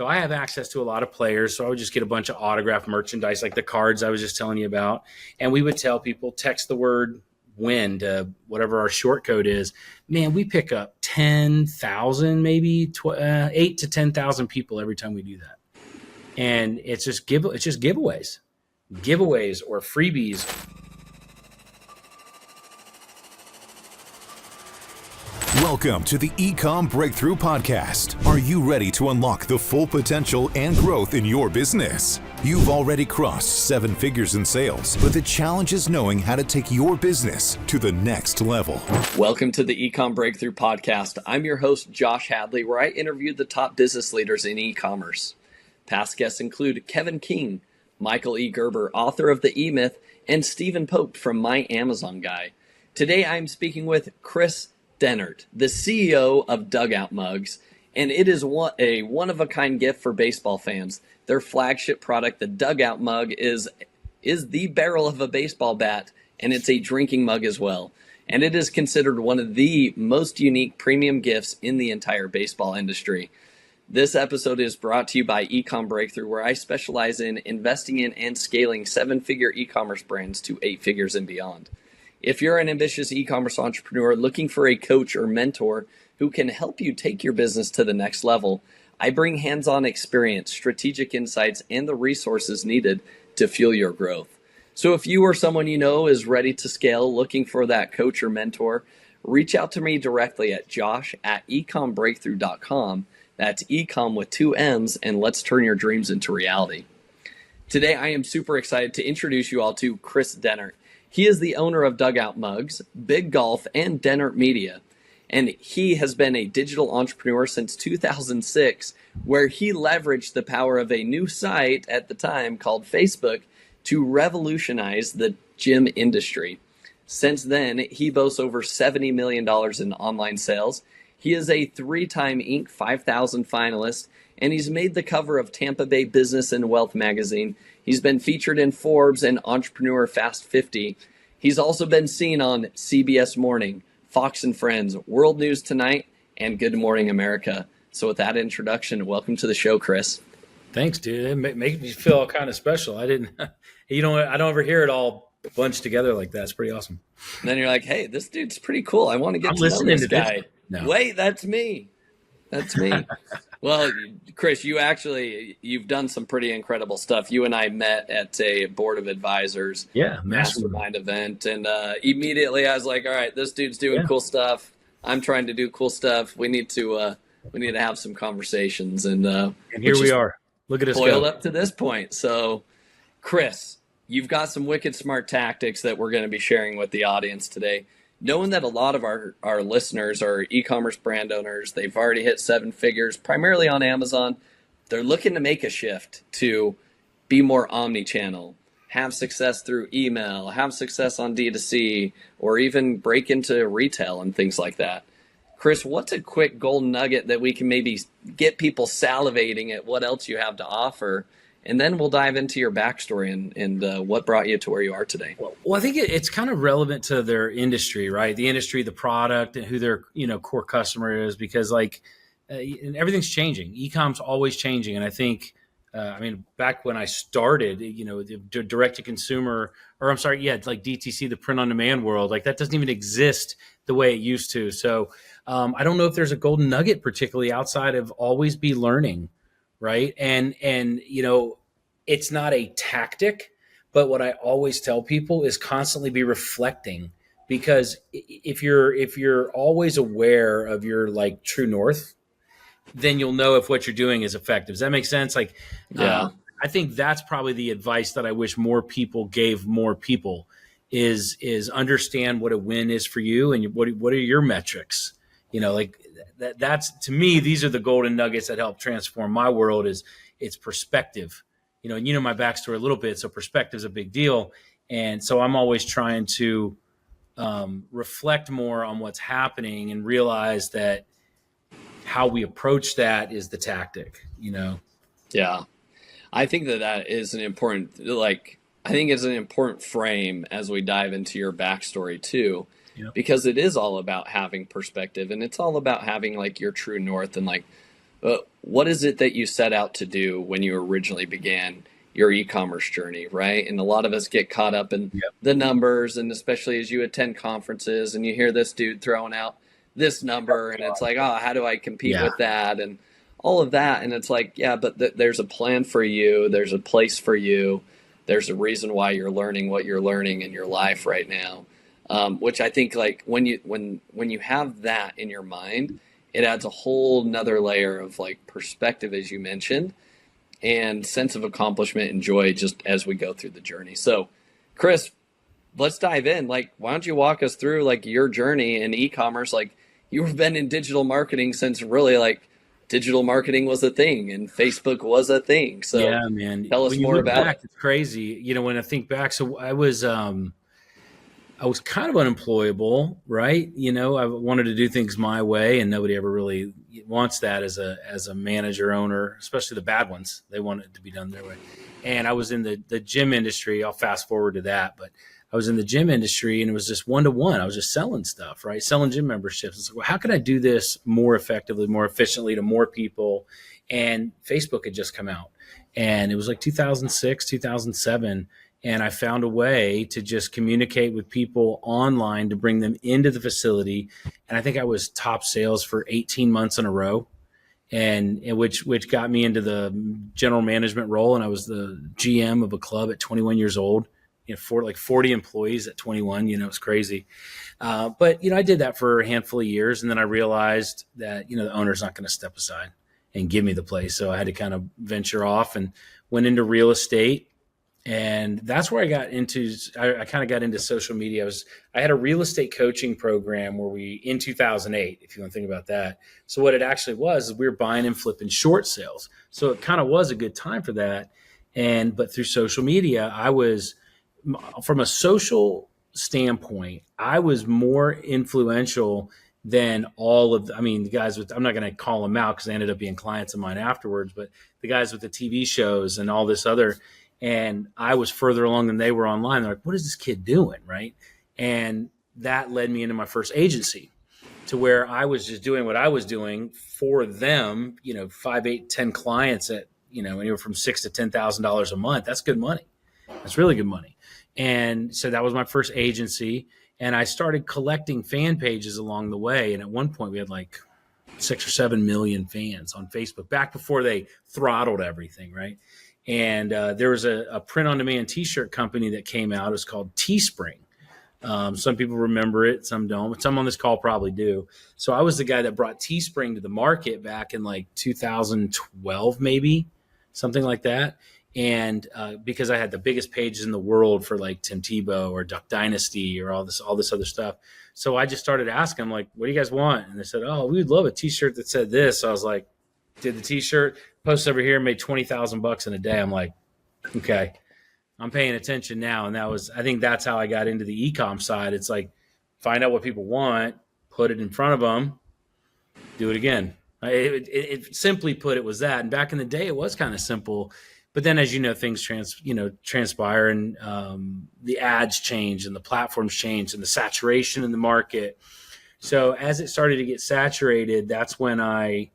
So I have access to a lot of players. So I would just get a bunch of autographed merchandise, like the cards I was just telling you about. And we would tell people, text the word win to whatever our short code is. Man, we pick up 10,000, maybe 8 to 10,000 people every time we do that. And it's just giveaways or freebies. Welcome to the Ecomm Breakthrough Podcast. Are you ready to unlock the full potential and growth in your business? You've already crossed 7 figures in sales, but the challenge is knowing how to take your business to the next level. Welcome to the Ecomm Breakthrough Podcast. I'm your host, Josh Hadley, where I interview the top business leaders in e-commerce. Past guests include Kevin King, Michael E. Gerber, author of The E-Myth, and Stephen Pope from My Amazon Guy. Today, I'm speaking with Kris Dehnert, the CEO of Dugout Mugs, and it is a one-of-a-kind gift for baseball fans. Their flagship product, the Dugout Mug, is the barrel of a baseball bat, and it's a drinking mug as well. And it is considered one of the most unique premium gifts in the entire baseball industry. This episode is brought to you by Ecomm Breakthrough, where I specialize in investing in and scaling 7-figure e-commerce brands to 8 figures and beyond. If you're an ambitious e-commerce entrepreneur looking for a coach or mentor who can help you take your business to the next level, I bring hands-on experience, strategic insights, and the resources needed to fuel your growth. So if you or someone you know is ready to scale, looking for that coach or mentor, reach out to me directly at josh@ecommbreakthrough.com. That's ecom with 2 M's, and let's turn your dreams into reality. Today, I am super excited to introduce you all to Kris Dehnert. He is the owner of Dugout Mugs, Big Golf, and Dehnert Media. And he has been a digital entrepreneur since 2006, where he leveraged the power of a new site at the time called Facebook to revolutionize the gym industry. Since then, he boasts over $70 million in online sales. He is a 3-time Inc. 5000 finalist, and he's made the cover of Tampa Bay Business and Wealth magazine. He's been featured in Forbes and Entrepreneur Fast 50. He's also been seen on CBS Morning, Fox and Friends, World News Tonight, and Good Morning America. So with that introduction, welcome to the show, Kris. Thanks, dude. It makes me feel kind of special. I don't ever hear it all bunched together like that. It's pretty awesome. And then you're like, hey, this dude's pretty cool. I want to get to know this guy. No. Wait, that's me. That's me. Well, Kris, you've done some pretty incredible stuff. You and I met at a board of advisors mastermind event, and immediately I was like, all right, this dude's doing cool stuff. I'm trying to do cool stuff. We need to have some conversations, and here we are. Look at us boiled up to this point. So, Kris, you've got some wicked smart tactics that we're going to be sharing with the audience today. Knowing that a lot of our listeners are e-commerce brand owners, they've already hit 7 figures, primarily on Amazon. They're looking to make a shift to be more omni-channel, have success through email, have success on D2C, or even break into retail and things like that. Kris, what's a quick golden nugget that we can maybe get people salivating at what else you have to offer? And then we'll dive into your backstory and what brought you to where you are today. Well, I think it's kind of relevant to their industry, right? The industry, the product, and who their core customer is, because everything's changing. E-com's always changing, and I think back when I started, the direct to consumer, it's like DTC, the print on demand world, like that doesn't even exist the way it used to. So I don't know if there's a golden nugget, particularly outside of always be learning. Right. And it's not a tactic, but what I always tell people is constantly be reflecting, because if you're always aware of your true north, then you'll know if what you're doing is effective. Does that make sense? I think that's probably the advice that I wish more people gave more people is understand what a win is for you and what are your metrics, That's to me, these are the golden nuggets that help transform my world. It's perspective, and my backstory a little bit. So perspective is a big deal. And so I'm always trying to reflect more on what's happening and realize that how we approach that is the tactic, Yeah. I think that is an important, it's an important frame as we dive into your backstory too. Because it is all about having perspective, and it's all about having your true north and What is it that you set out to do when you originally began your e-commerce journey, right? And a lot of us get caught up in the numbers, and especially as you attend conferences and you hear this dude throwing out this number, and it's like, oh, how do I compete with that? And all of that. And it's like, yeah, but there's a plan for you. There's a place for you. There's a reason why you're learning what you're learning in your life right now. Which I think, like, when you have that in your mind, it adds a whole nother layer of like perspective, as you mentioned, and sense of accomplishment and joy just as we go through the journey. So, Kris, let's dive in. Like, why don't you walk us through like your journey in e-commerce? Like, you've been in digital marketing since really like digital marketing was a thing and Facebook was a thing. So yeah, man, tell us more about it. It's crazy. You know, when I think back, so I was kind of unemployable, right? You know, I wanted to do things my way, and nobody ever really wants that as a manager owner, especially the bad ones. They want it to be done their way. And I was in the gym industry. I'll fast forward to that, but I was in the gym industry, and it was just one-to-one. I was just selling stuff, right? Selling gym memberships. It's like, well, how can I do this more effectively, more efficiently to more people? And Facebook had just come out, and it was like 2006, 2007. And I found a way to just communicate with people online to bring them into the facility. And I think I was top sales for 18 months in a row, and which got me into the general management role. And I was the GM of a club at 21 years old, you know, for like 40 employees at 21, you know, it's crazy. But, you know, I did that for a handful of years. And then I realized that, you know, the owner's not going to step aside and give me the place. So I had to kind of venture off and went into real estate. And that's where I got into, I kind of got into social media. I had a real estate coaching program where in 2008, if you want to think about that. So what it actually was is we were buying and flipping short sales. So it kind of was a good time for that. But through social media, from a social standpoint, I was more influential than the guys I'm not going to call them out because they ended up being clients of mine afterwards, but the guys with the TV shows and all this other. And I was further along than they were online. They're like, what is this kid doing? Right. And that led me into my first agency, to where I was just doing what I was doing for them, you know, 5, 8, 10 clients at, you know, anywhere from $6,000 to $10,000 a month. That's good money. That's really good money. And so that was my first agency. And I started collecting fan pages along the way. And at one point we had like 6 or 7 million fans on Facebook, back before they throttled everything. Right. And there was a print-on-demand T-shirt company that came out. It was called Teespring. Some people remember it, some don't, but some on this call probably do. So I was the guy that brought Teespring to the market back in like 2012, maybe, something like that. And because I had the biggest pages in the world for like Tim Tebow or Duck Dynasty or all this other stuff. So I just started asking them, like, what do you guys want? And they said, oh, we would love a T-shirt that said this. So I was like, did the T-shirt, posted over here, made $20,000 in a day. I'm like, okay, I'm paying attention now. And I think that's how I got into the e-com side. It's like, find out what people want, put it in front of them, do it again. It simply put, it was that. And back in the day, it was kind of simple. But then, as you know, things transpire, and the ads change and the platforms change and the saturation in the market. So as it started to get saturated, that's when I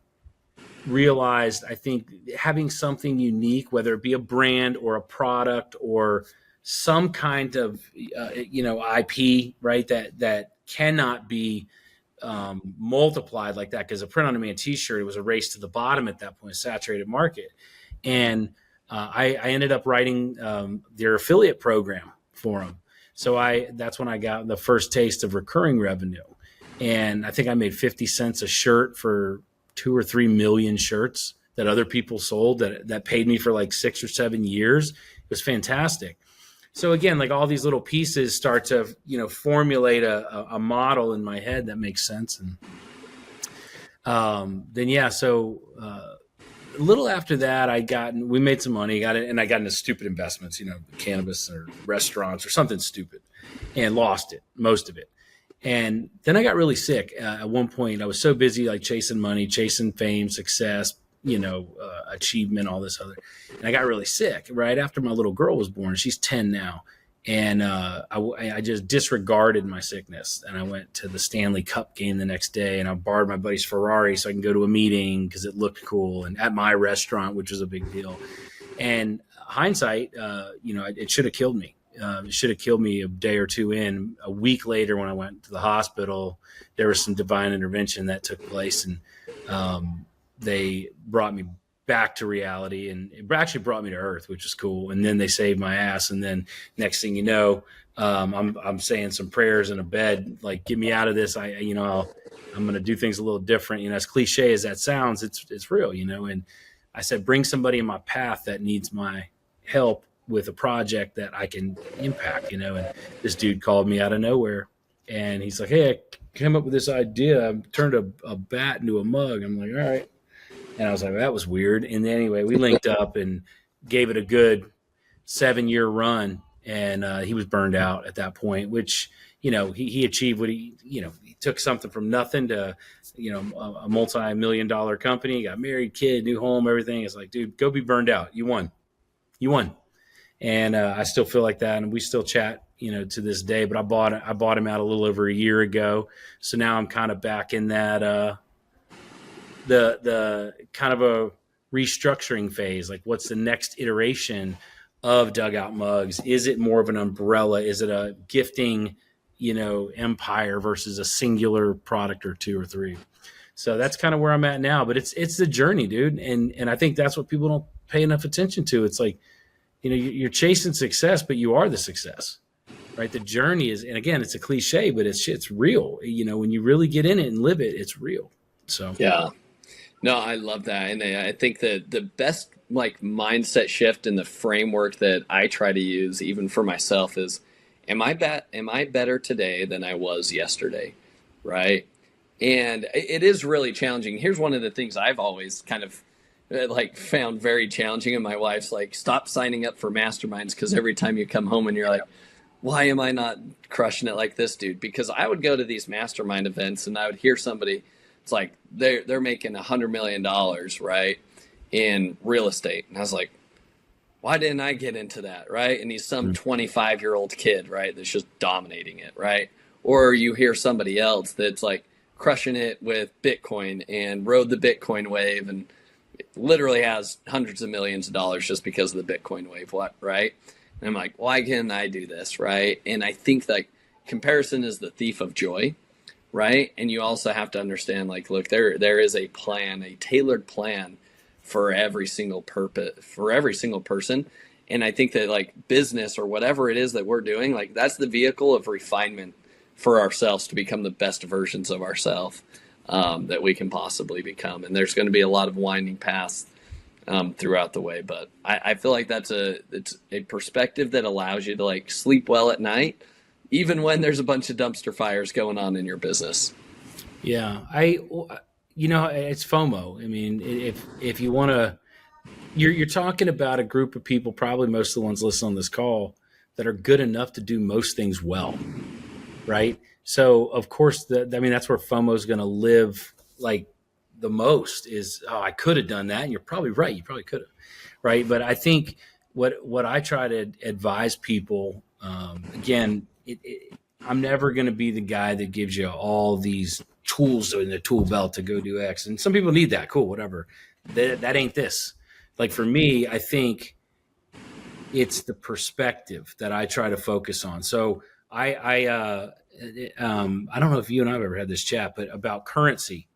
realized, I think, having something unique, whether it be a brand or a product or some kind of IP, right, that cannot be multiplied like that, because a print-on-demand T-shirt, it was a race to the bottom at that point, saturated market. And I ended up writing their affiliate program for them. So that's when I got the first taste of recurring revenue. And I think I made 50 cents a shirt for 2 or 3 million shirts that other people sold that paid me for like 6 or 7 years. It was fantastic. So again, like all these little pieces start to, formulate a model in my head that makes sense. And so a little after that, we made some money, I got into stupid investments, cannabis or restaurants or something stupid, and lost it, most of it. And then I got really sick. At one point, I was so busy, like chasing money, chasing fame, success, achievement, all this other. And I got really sick right after my little girl was born. She's 10 now. And I just disregarded my sickness. And I went to the Stanley Cup game the next day, and I borrowed my buddy's Ferrari so I can go to a meeting because it looked cool, and at my restaurant, which was a big deal. And hindsight, it should have killed me. It should have killed me a day or two in. A week later, when I went to the hospital, there was some divine intervention that took place, and they brought me back to reality, and it actually brought me to earth, which is cool. And then they saved my ass. And then next thing you know, I'm saying some prayers in a bed, like, get me out of this. I'm going to do things a little different. As cliche as that sounds, it's real, and I said, bring somebody in my path that needs my help with a project that I can impact, and this dude called me out of nowhere, and he's like, hey, I came up with this idea. I turned a bat into a mug. I'm like, all right. And I was like, that was weird. And anyway, we linked up and gave it a good 7-year run. And he was burned out at that point, which, he achieved what he took something from nothing to, a multi-million-dollar company, got married, kid, new home, everything. It's like, dude, go be burned out. You won. And I still feel like that. And we still chat, to this day, but I bought him out a little over a year ago. So now I'm kind of back in that, the kind of a restructuring phase. Like, what's the next iteration of Dugout Mugs? Is it more of an umbrella? Is it a gifting, empire versus a singular product or two or three? So that's kind of where I'm at now, but it's the journey, dude. And I think that's what people don't pay enough attention to. It's like, you're chasing success, but you are the success, right? The journey is, and again, it's a cliche, but it's real. When you really get in it and live it, it's real. So, yeah. No, I love that. And I think that the best mindset shift in the framework that I try to use even for myself is, am I better today than I was yesterday? Right. And it is really challenging. Here's one of the things I've always kind of found very challenging. And my wife's like, stop signing up for masterminds, because every time you come home and you're like, why am I not crushing it like this dude? Because I would go to these mastermind events and I would hear somebody, it's like they're making $100 million, right, in real estate. And I was like, why didn't I get into that, right? And he's some 25-year-old kid, right, that's just dominating it, right? Or you hear somebody else that's like crushing it with Bitcoin and rode the Bitcoin wave and literally has hundreds of millions of dollars just because of the Bitcoin wave, right? And I'm like, why can't I do this, right? And I think comparison is the thief of joy. Right. And you also have to understand, look, there is a plan, a tailored plan for every single person. And I think that business or whatever it is that we're doing, that's the vehicle of refinement for ourselves to become the best versions of ourselves that we can possibly become. And there's going to be a lot of winding paths throughout the way. But I feel like it's a perspective that allows you to sleep well at night, even when there's a bunch of dumpster fires going on in your business. Yeah. It's FOMO. I mean, if you want to, you're talking about a group of people, probably most of the ones listening on this call, that are good enough to do most things well. Right. So of course that's where FOMO is going to live the most is, oh, I could have done that. And you're probably right. You probably could have. Right. But I think what I try to advise people, again, I'm never going to be the guy that gives you all these tools in the tool belt to go do X. And some people need that. Cool, whatever. That ain't this. For me, I think it's the perspective that I try to focus on. So I don't know if you and I have ever had this chat, but about currency,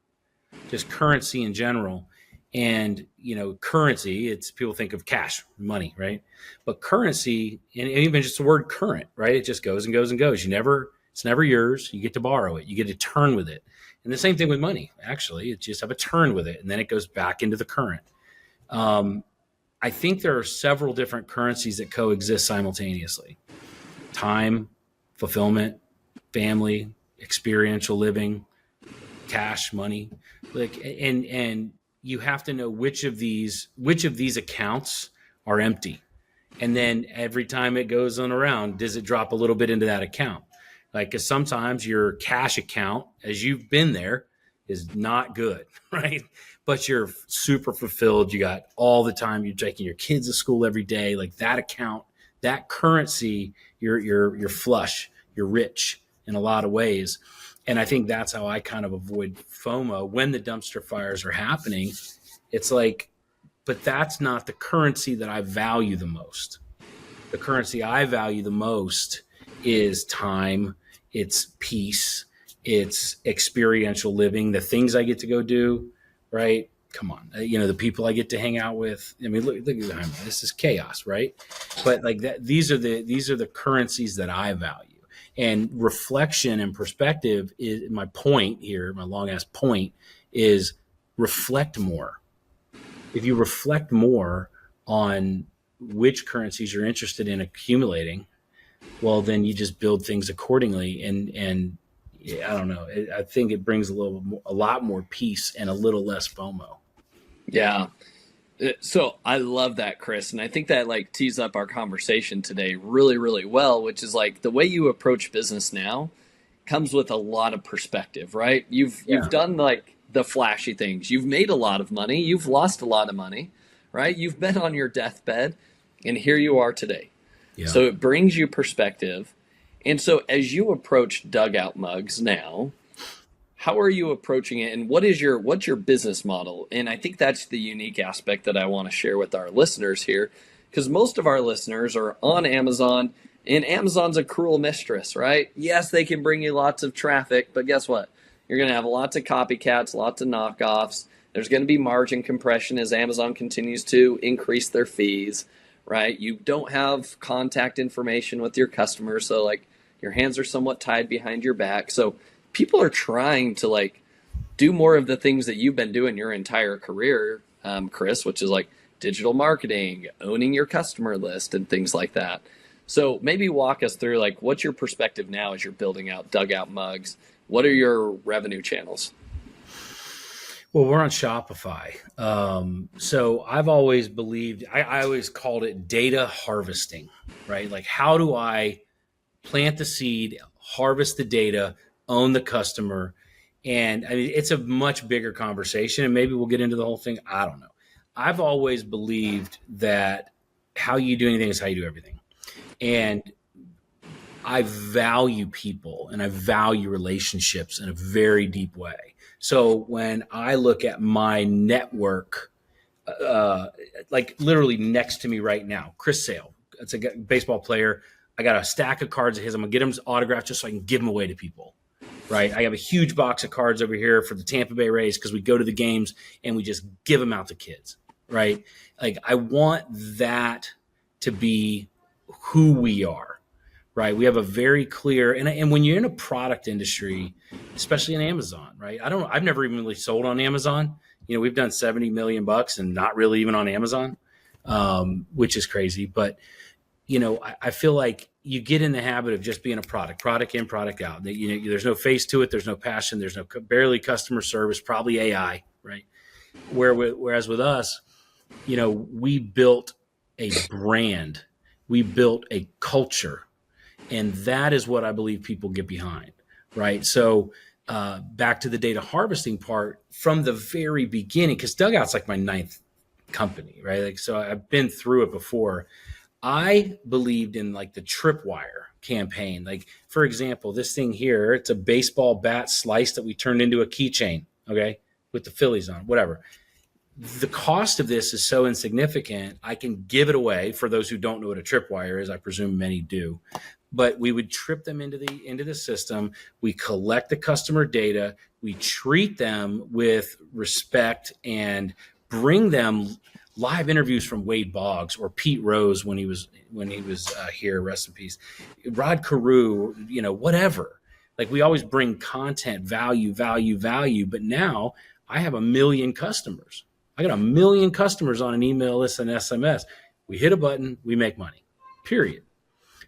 just currency in general. And, currency, it's people think of cash, money, right? But currency, and even just the word current, right? It just goes and goes and goes. It's never yours. You get to borrow it. You get to turn with it. And the same thing with money, actually. It just have a turn with it. And then it goes back into the current. I think there are several different currencies that coexist simultaneously. Time, fulfillment, family, experiential living, cash, money, and you have to know which of these accounts are empty. And then every time it goes on around, does it drop a little bit into that account? Because sometimes your cash account, as you've been there, is not good, right? But you're super fulfilled. You got all the time. You're taking your kids to school every day. That account, that currency you're flush, you're rich in a lot of ways. And I think that's how I kind of avoid FOMO when the dumpster fires are happening. It's like, but that's not the currency that I value the most. The currency I value the most is time, it's peace, it's experiential living, the things I get to go do, right? Come on, the people I get to hang out with. I mean, look at this is chaos, right? But like that, these are the currencies that I value. And reflection and perspective is my point here. My long ass point is reflect more. If you reflect more on which currencies you're interested in accumulating, well, then you just build things accordingly. And I don't know. I think it brings a lot more peace and a little less FOMO. Yeah. So I love that, Kris. And I think that like tees up our conversation today really, really well, which is like the way you approach business now comes with a lot of perspective, right? You've done like the flashy things. You've made a lot of money. You've lost a lot of money, right? You've been on your deathbed and here you are today. Yeah. So it brings you perspective. And so as you approach Dugout Mugs now, how are you approaching it, and what's your business model? And I think that's the unique aspect that I want to share with our listeners here, because most of our listeners are on Amazon, and Amazon's a cruel mistress, right? Yes, they can bring you lots of traffic, but guess what? You're going to have lots of copycats, lots of knockoffs. There's going to be margin compression as Amazon continues to increase their fees, right? You don't have contact information with your customers, so like your hands are somewhat tied behind your back. So people are trying to like do more of the things that you've been doing your entire career, Kris, which is like digital marketing, owning your customer list and things like that. So maybe walk us through like what's your perspective now as you're building out Dugout Mugs? What are your revenue channels? Well, we're on Shopify. So I've always believed, I always called it data harvesting, right? Like how do I plant the seed, harvest the data, own the customer? And I mean, it's a much bigger conversation, and maybe we'll get into the whole thing. I don't know. I've always believed that how you do anything is how you do everything. And I value people and I value relationships in a very deep way. So when I look at my network, like literally next to me right now, Chris Sale, it's a baseball player. I got a stack of cards of his. I'm gonna get him his autograph just so I can give them away to people. Right. I have a huge box of cards over here for the Tampa Bay Rays because we go to the games and we just give them out to kids. Right. Like I want that to be who we are. Right. We have a very clear, and when you're in a product industry, especially in Amazon, right? I've never even really sold on Amazon. We've done 70 million bucks and not really even on Amazon, which is crazy. But, I feel like you get in the habit of just being a product in, product out. There's no face to it. There's no passion. There's barely customer service, probably AI, right? Whereas with us, we built a brand, we built a culture, and that is what I believe people get behind, right? So back to the data harvesting part from the very beginning, because Dugout's like my 9th company, right? Like, so I've been through it before. I believed in like the Tripwire campaign. Like, for example, this thing here, it's a baseball bat slice that we turned into a keychain, okay, with the Phillies on, whatever. The cost of this is so insignificant, I can give it away for those who don't know what a Tripwire is. I presume many do. But we would trip them into the system. We collect the customer data. We treat them with respect and bring them live interviews from Wade Boggs or Pete Rose when he was here, rest in peace, Rod Carew, whatever. Like we always bring content, value. But now I have 1 million customers. I got 1 million customers on an email list and SMS. We hit a button, we make money, period.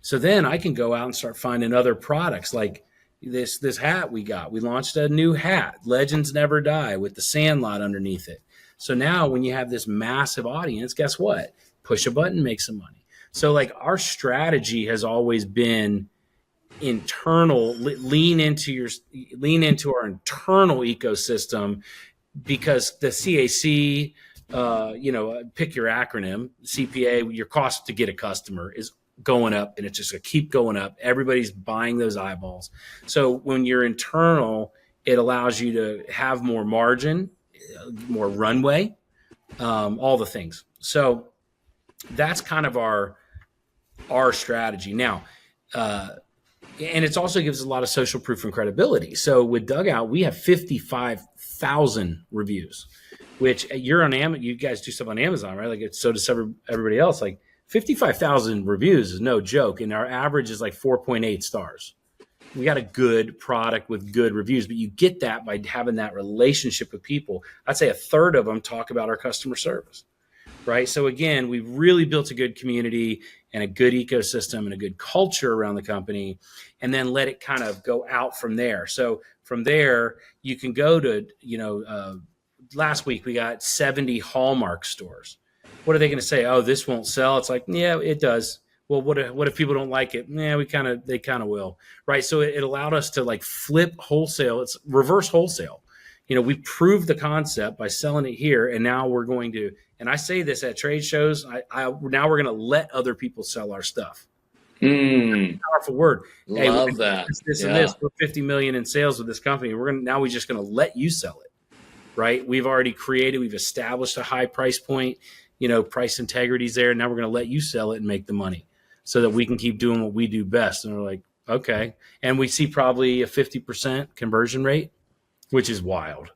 So then I can go out and start finding other products like this hat we got. We launched a new hat, Legends Never Die, with the Sandlot underneath it. So now when you have this massive audience, guess what? Push a button, make some money. So like our strategy has always been internal, lean into our internal ecosystem, because the CAC, pick your acronym, CPA, your cost to get a customer is going up, and it's just going to keep going up. Everybody's buying those eyeballs. So when you're internal, it allows you to have more margin, more runway, all the things. So that's kind of our strategy now. And it also gives a lot of social proof and credibility. So with Dugout, we have 55,000 reviews, which you're on Amazon. You guys do stuff on Amazon, right? Like so does everybody else. Like 55,000 reviews is no joke. And our average is like 4.8 stars. We got a good product with good reviews, but you get that by having that relationship with people. I'd say a third of them talk about our customer service, right? So again, we've really built a good community and a good ecosystem and a good culture around the company, and then let it kind of go out from there. So from there, you can go to, last week we got 70 Hallmark stores. What are they going to say? Oh, this won't sell. It's like, yeah, it does. Well, what if people don't like it? Yeah, they kind of will, right? So it allowed us to like flip wholesale. It's reverse wholesale. We proved the concept by selling it here, and now we're going to, and I say this at trade shows, now we're going to let other people sell our stuff. Powerful word. Love that. This and this. We're 50 million in sales with this company. We're just going to let you sell it, right? We've established a high price point, price integrity's there. Now we're going to let you sell it and make the money so that we can keep doing what we do best. And we're like, okay. And we see probably a 50% conversion rate, which is wild.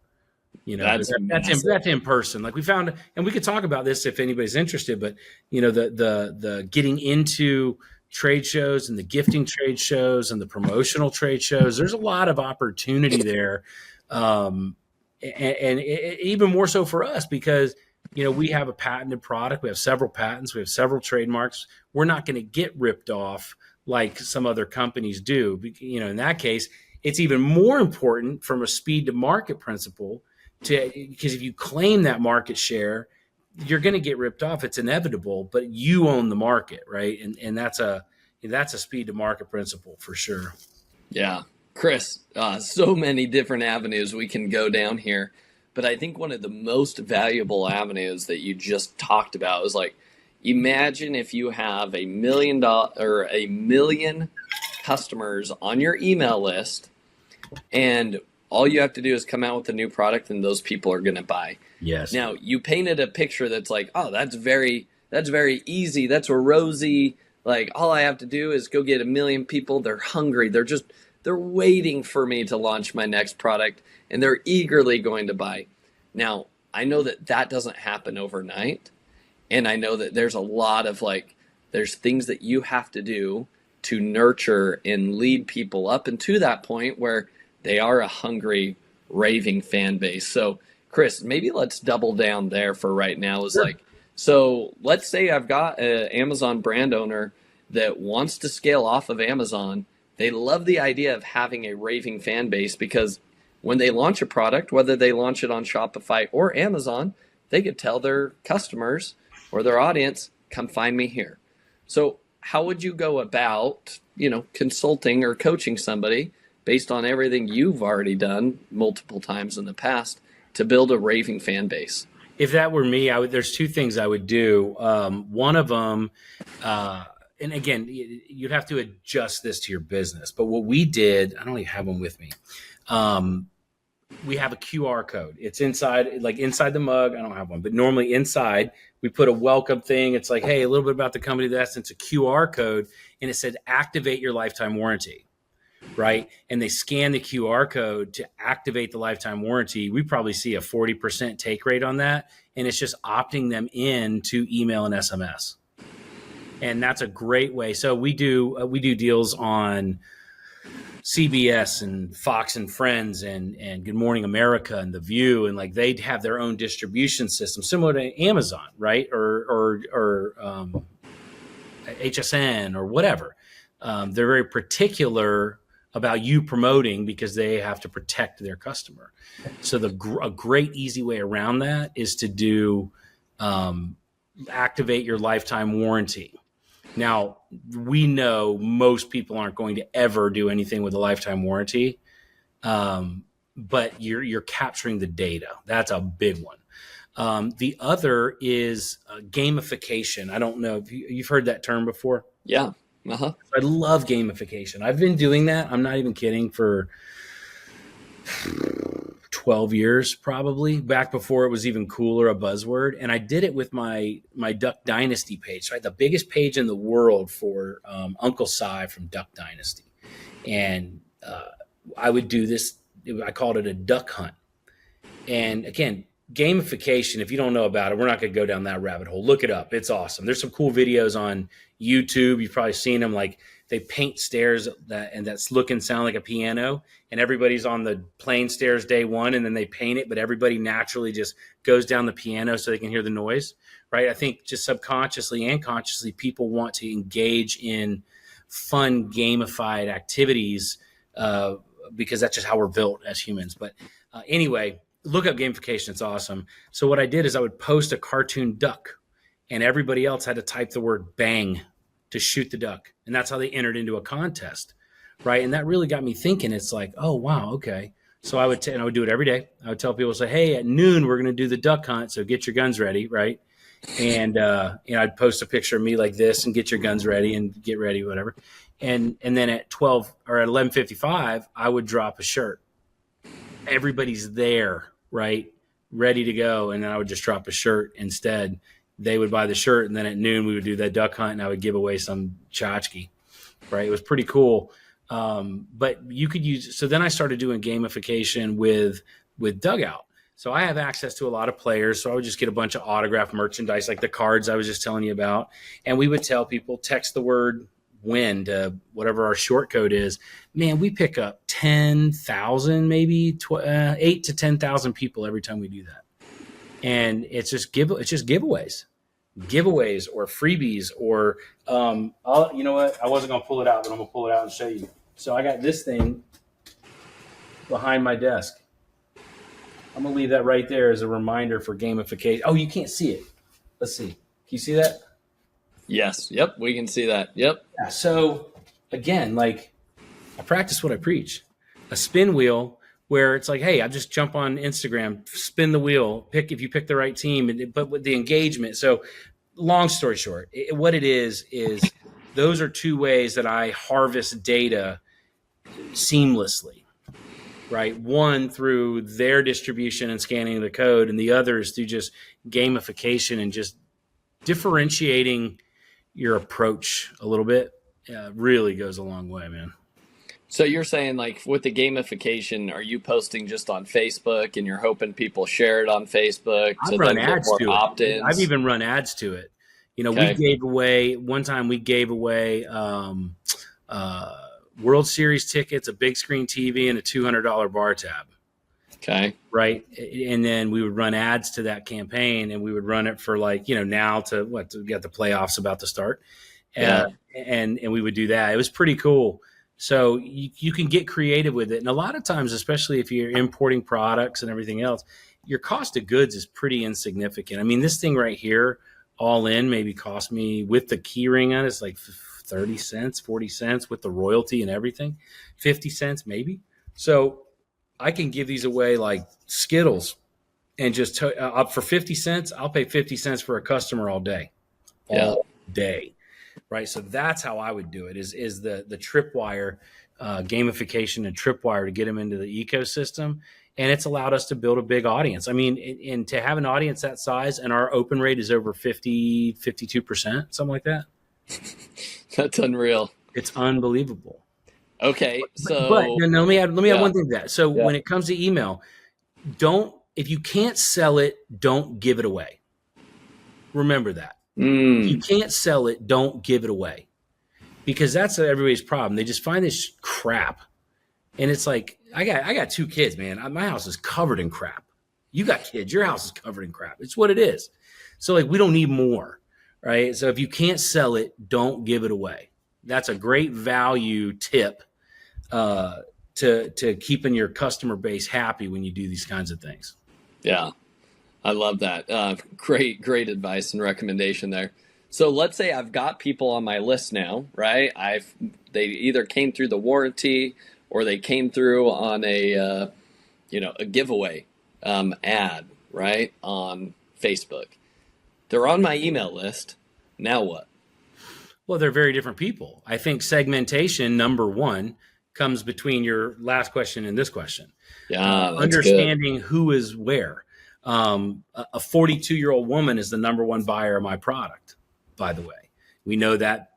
That's in person. Like we found, and we could talk about this if anybody's interested, but the getting into trade shows and the gifting trade shows and the promotional trade shows, there's a lot of opportunity there. And even more so for us because, we have a patented product. We have several patents. We have several trademarks. We're not going to get ripped off like some other companies do. In that case, it's even more important from a speed to market principle because if you claim that market share, you're going to get ripped off. It's inevitable, but you own the market, right? And that's a speed to market principle for sure. Yeah. Kris, so many different avenues we can go down here, but I think one of the most valuable avenues that you just talked about is like, imagine if you have $1 million or 1 million customers on your email list, and all you have to do is come out with a new product and those people are going to buy. Yes. Now you painted a picture that's like, oh, that's very easy. That's rosy. Like all I have to do is go get 1 million people. They're hungry. They're waiting for me to launch my next product and they're eagerly going to buy. Now I know that doesn't happen overnight. And I know that there's a lot of there's things that you have to do to nurture and lead people up into that point where they are a hungry, raving fan base. So, Kris, maybe let's double down there for right now. So let's say I've got an Amazon brand owner that wants to scale off of Amazon. They love the idea of having a raving fan base because when they launch a product, whether they launch it on Shopify or Amazon, they could tell their customers or their audience, come find me here. So how would you go about, consulting or coaching somebody based on everything you've already done multiple times in the past to build a raving fan base? If that were me, there's two things I would do. One of them, and again, you'd have to adjust this to your business. But what we did, I don't even have them with me. We have a QR code. It's inside the mug. I don't have one, but normally inside we put a welcome thing. It's like, hey, a little bit about the company. It's a QR code, and it said activate your lifetime warranty, right? And they scan the QR code to activate the lifetime warranty. We probably see a 40% take rate on that, and it's just opting them in to email and SMS, and that's a great way. So we do deals on CBS and Fox and Friends and Good Morning America and The View, and they'd have their own distribution system similar to Amazon, right? Or HSN or whatever. They're very particular about you promoting because they have to protect their customer. So a great easy way around that is to do activate your lifetime warranty. Now, we know most people aren't going to ever do anything with a lifetime warranty, but you're capturing the data. That's a big one. The other is gamification. I don't know if you've heard that term before. Yeah. Uh-huh. I love gamification. I've been doing that. I'm not even kidding, for 12 years, probably, back before it was even cooler, a buzzword. And I did it with my Duck Dynasty page, right? The biggest page in the world for Uncle Si from Duck Dynasty. And I would do this. I called it a duck hunt. And again, gamification, if you don't know about it, we're not going to go down that rabbit hole. Look it up. It's awesome. There's some cool videos on YouTube. You've probably seen them. Like, they paint stairs that's look and sound like a piano, and everybody's on the plain stairs day one, and then they paint it, but everybody naturally just goes down the piano so they can hear the noise, right? I think just subconsciously and consciously, people want to engage in fun gamified activities because that's just how we're built as humans. But anyway, look up gamification. It's awesome. So what I did is I would post a cartoon duck, and everybody else had to type the word bang to shoot the duck. And that's how they entered into a contest, right? And that really got me thinking. It's like, oh, wow, okay. So I would do it every day. I would tell people, say, hey, at noon, we're going to do the duck hunt, so get your guns ready, right? And I'd post a picture of me like this and get your guns ready and get ready, whatever. And then at 12 or at 11:55, I would drop a shirt. Everybody's there, right, ready to go, and then I would just drop a shirt instead. They would buy the shirt, and then at noon we would do that duck hunt, and I would give away some tchotchke, right? It was pretty cool. But you could use – so then I started doing gamification with Dugout. So I have access to a lot of players, so I would just get a bunch of autographed merchandise, like the cards I was just telling you about, and we would tell people, text the word win to whatever our short code is. Man, we pick up 10,000, maybe 8 to 10,000 people every time we do that. And it's just giveaways or freebies or, you know what? I wasn't going to pull it out, but I'm going to pull it out and show you. So I got this thing behind my desk. I'm going to leave that right there as a reminder for gamification. Oh, you can't see it. Let's see. Can you see that? Yes. Yep. We can see that. Yep. Yeah, so again, like, I practice what I preach. A spin wheel where it's like, hey, I just jump on Instagram, spin the wheel, if you pick the right team, but with the engagement. So long story short, what it is those are two ways that I harvest data seamlessly, right? One through their distribution and scanning the code, and the other is through just gamification and just differentiating your approach a little bit. Really goes a long way, man. So you're saying, like, with the gamification, are you posting just on Facebook and you're hoping people share it on Facebook to then get more opt-ins? I've even run ads to it. You know, Okay. we gave away World Series tickets, a big screen TV, and a $200 bar tab. Okay. Right. And then we would run ads to that campaign, and we would run it for, like, now to get the playoffs about to start. Yeah. And we would do that. It was pretty cool. So you can get creative with it. And a lot of times, especially if you're importing products and everything else, your cost of goods is pretty insignificant. I mean, this thing right here, all in, maybe cost me, with the key ring on it, it's like 30 cents, 40 cents with the royalty and everything, 50 cents maybe. So I can give these away like Skittles, and just for 50 cents, I'll pay 50 cents for a customer all day. All day. Right. So that's how I would do it, is the Tripwire gamification and Tripwire to get them into the ecosystem. And it's allowed us to build a big audience. I mean, and to have an audience that size, and our open rate is over 52%, something like that. That's unreal. It's unbelievable. Okay. So but let me add one thing to that. So when it comes to email, if you can't sell it, don't give it away. Remember that. If you can't sell it, don't give it away, because that's everybody's problem. They just find this crap, and it's like, I got 2 kids, man. My house is covered in crap. You got kids, your house is covered in crap. It's what it is. So, like, we don't need more, right? So if you can't sell it, don't give it away. That's a great value tip to keeping your customer base happy when you do these kinds of things. Yeah. I love that. Great advice and recommendation there. So let's say I've got people on my list now, right? They either came through the warranty, or they came through on a giveaway ad, right, on Facebook. They're on my email list. Now what? Well, they're very different people. I think segmentation, number one, comes between your last question and this question. Yeah, that's Understanding who is where. A 42-year-old woman is the number one buyer of my product, by the way. We know that.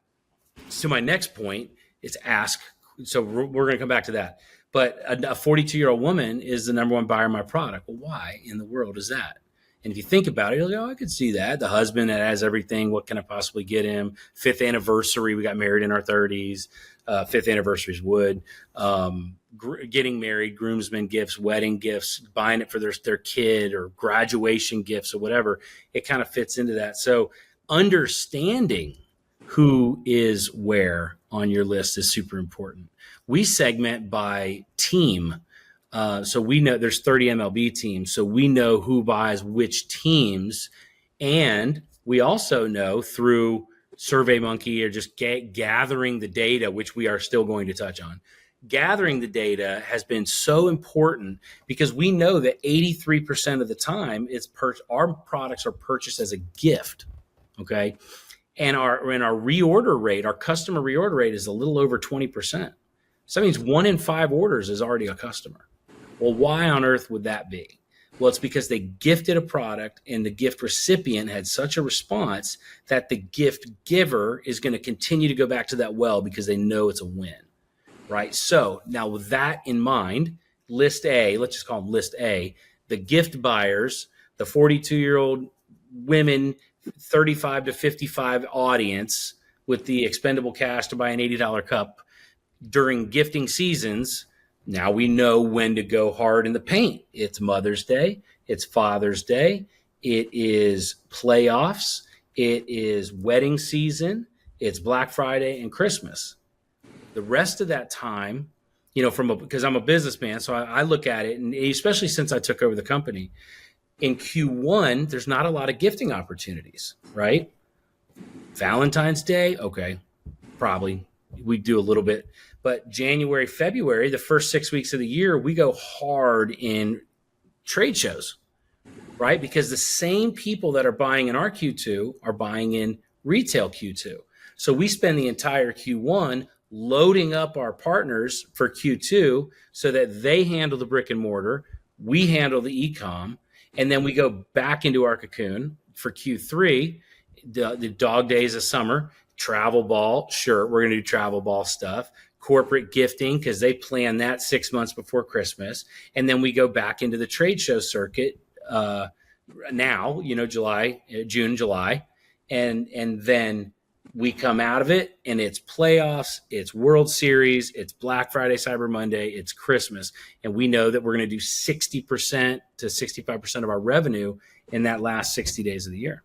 So my next point is ask. So we're going to come back to that. But a 42-year-old woman is the number one buyer of my product. Well, why in the world is that? And if you think about it, you're like, oh, I could see that. The husband that has everything, what can I possibly get him? 5th anniversary, we got married in our 30s. 5th anniversaries would. Getting married, groomsmen gifts, wedding gifts, buying it for their kid or graduation gifts or whatever. It kind of fits into that. So understanding who is where on your list is super important. We segment by team. So we know there's 30 MLB teams. So we know who buys which teams. And we also know through SurveyMonkey or just gathering the data, which we are still going to touch on. Gathering the data has been so important because we know that 83% of the time our products are purchased as a gift. Okay. And our reorder rate, our customer reorder rate is a little over 20%. So that means 1 in 5 orders is already a customer. Well, why on earth would that be? Well, it's because they gifted a product and the gift recipient had such a response that the gift giver is going to continue to go back to that well because they know it's a win, right? So now with that in mind, list A, let's just call them list A, the gift buyers, the 42-year-old women, 35 to 55 audience with the expendable cash to buy an $80 cup during gifting seasons. Now we know when to go hard in the paint. It's Mother's Day. It's Father's Day. It is playoffs. It is wedding season. It's Black Friday and Christmas. The rest of that time, because I'm a businessman, so I look at it, and especially since I took over the company, in Q1, there's not a lot of gifting opportunities, right? Valentine's Day, okay, probably we do a little bit. But January, February, the first 6 weeks of the year, we go hard in trade shows, right? Because the same people that are buying in our Q2 are buying in retail Q2. So we spend the entire Q1 loading up our partners for Q2 so that they handle the brick and mortar, we handle the e-com, and then we go back into our cocoon for Q3, the dog days of summer, travel ball, sure, we're going to do travel ball stuff, corporate gifting, because they plan that 6 months before Christmas. And then we go back into the trade show circuit now, June, July. And then we come out of it and it's playoffs, it's World Series, it's Black Friday, Cyber Monday, it's Christmas. And we know that we're going to do 60% to 65% of our revenue in that last 60 days of the year.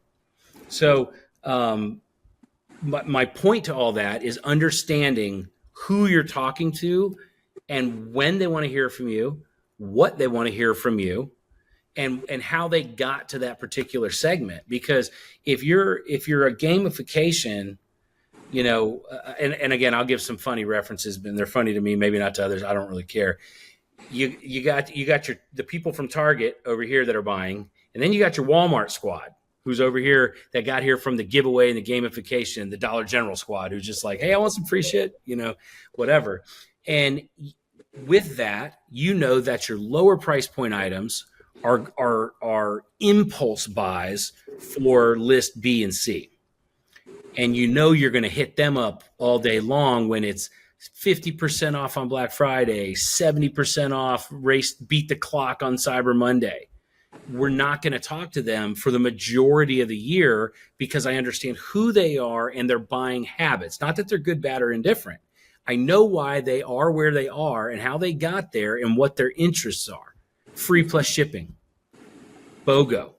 So my point to all that is understanding who you're talking to and when they want to hear from you, what they want to hear from you, and how they got to that particular segment. Because if you're a gamification, and again, I'll give some funny references, and they're funny to me, maybe not to others. I don't really care. You got the people from Target over here that are buying, and then you got your Walmart squad who's over here that got here from the giveaway and the gamification, the Dollar General squad, who's just like, hey, I want some free shit, whatever. And with that, that your lower price point items are impulse buys for list B and C. And you're going to hit them up all day long when it's 50% off on Black Friday, 70% off, beat the clock on Cyber Monday. We're not going to talk to them for the majority of the year because I understand who they are and their buying habits. Not that they're good, bad, or indifferent. I know why they are where they are and how they got there and what their interests are. Free plus shipping, BOGO,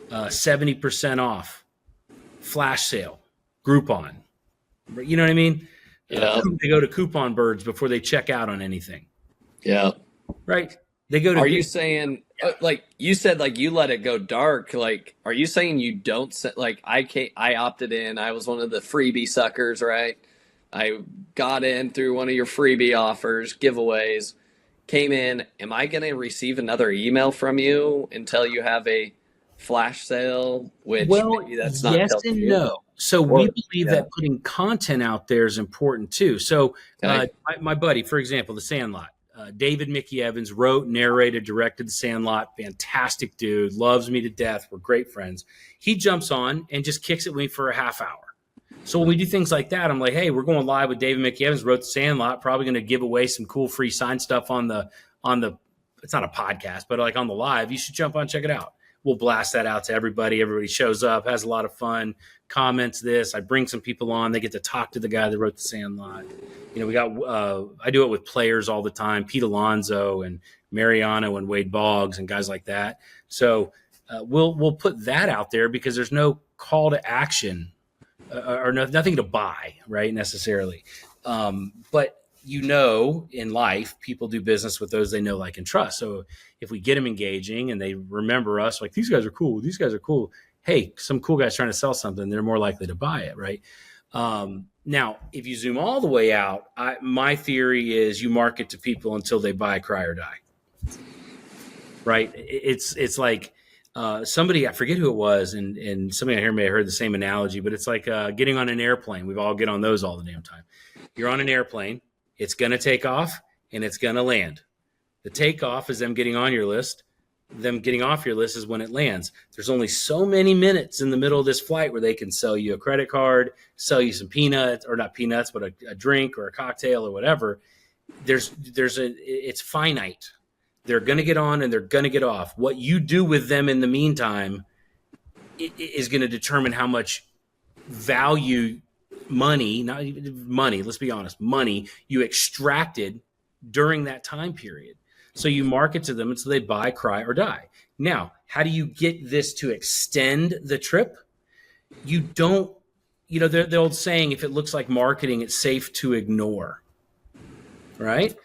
70% off, flash sale, Groupon. You know what I mean? Yeah. They go to Coupon Birds before they check out on anything. Yeah. Right. They go to. Are you saying like you said, like you let it go dark? Like, are you saying you don't like I opted in? I was one of the freebie suckers, right? I got in through one of your freebie offers, giveaways, came in. Am I going to receive another email from you until you have a flash sale, which Well, maybe that's not yes until and June? no. So Or, we believe yeah, that putting content out there is important too. So okay. my buddy, for example, The Sandlot, David Mickey Evans wrote, narrated, directed The Sandlot. Fantastic dude, loves me to death. We're great friends. He jumps on and just kicks it with me for a half hour. So when we do things like that, I'm like, hey, we're going live with David Mickey Evans, wrote The Sandlot, probably going to give away some cool free sign stuff on the, it's not a podcast, but like on the live. You should jump on, check it out. We'll blast that out to everybody. Everybody shows up, has a lot of fun, comments this. I bring some people on. They get to talk to the guy that wrote The Sandlot. We got, I do it with players all the time, Pete Alonso and Mariano and Wade Boggs and guys like that. So we'll put that out there because there's no call to action or nothing to buy, right, necessarily. But in life, people do business with those they know, like, and trust. So if we get them engaging and they remember us, like, these guys are cool, hey, some cool guy's trying to sell something, they're more likely to buy it, right? Now, if you zoom all the way out, my theory is you market to people until they buy, cry, or die, right? It's like somebody, I forget who it was, and somebody out here may have heard the same analogy, but it's like getting on an airplane. We all get on those all the damn time. You're on an airplane. It's going to take off and it's going to land. The takeoff is them getting on your list. Them getting off your list is when it lands. There's only so many minutes in the middle of this flight where they can sell you a credit card, sell you some peanuts, or not peanuts, but a drink or a cocktail or whatever. It's finite. They're going to get on and they're going to get off. What you do with them in the meantime is going to determine how much value, let's be honest, money you extracted during that time period. So you market to them until they buy, cry, or die. Now, how do you get this to extend the trip? You don't, the old saying, if it looks like marketing, it's safe to ignore, right?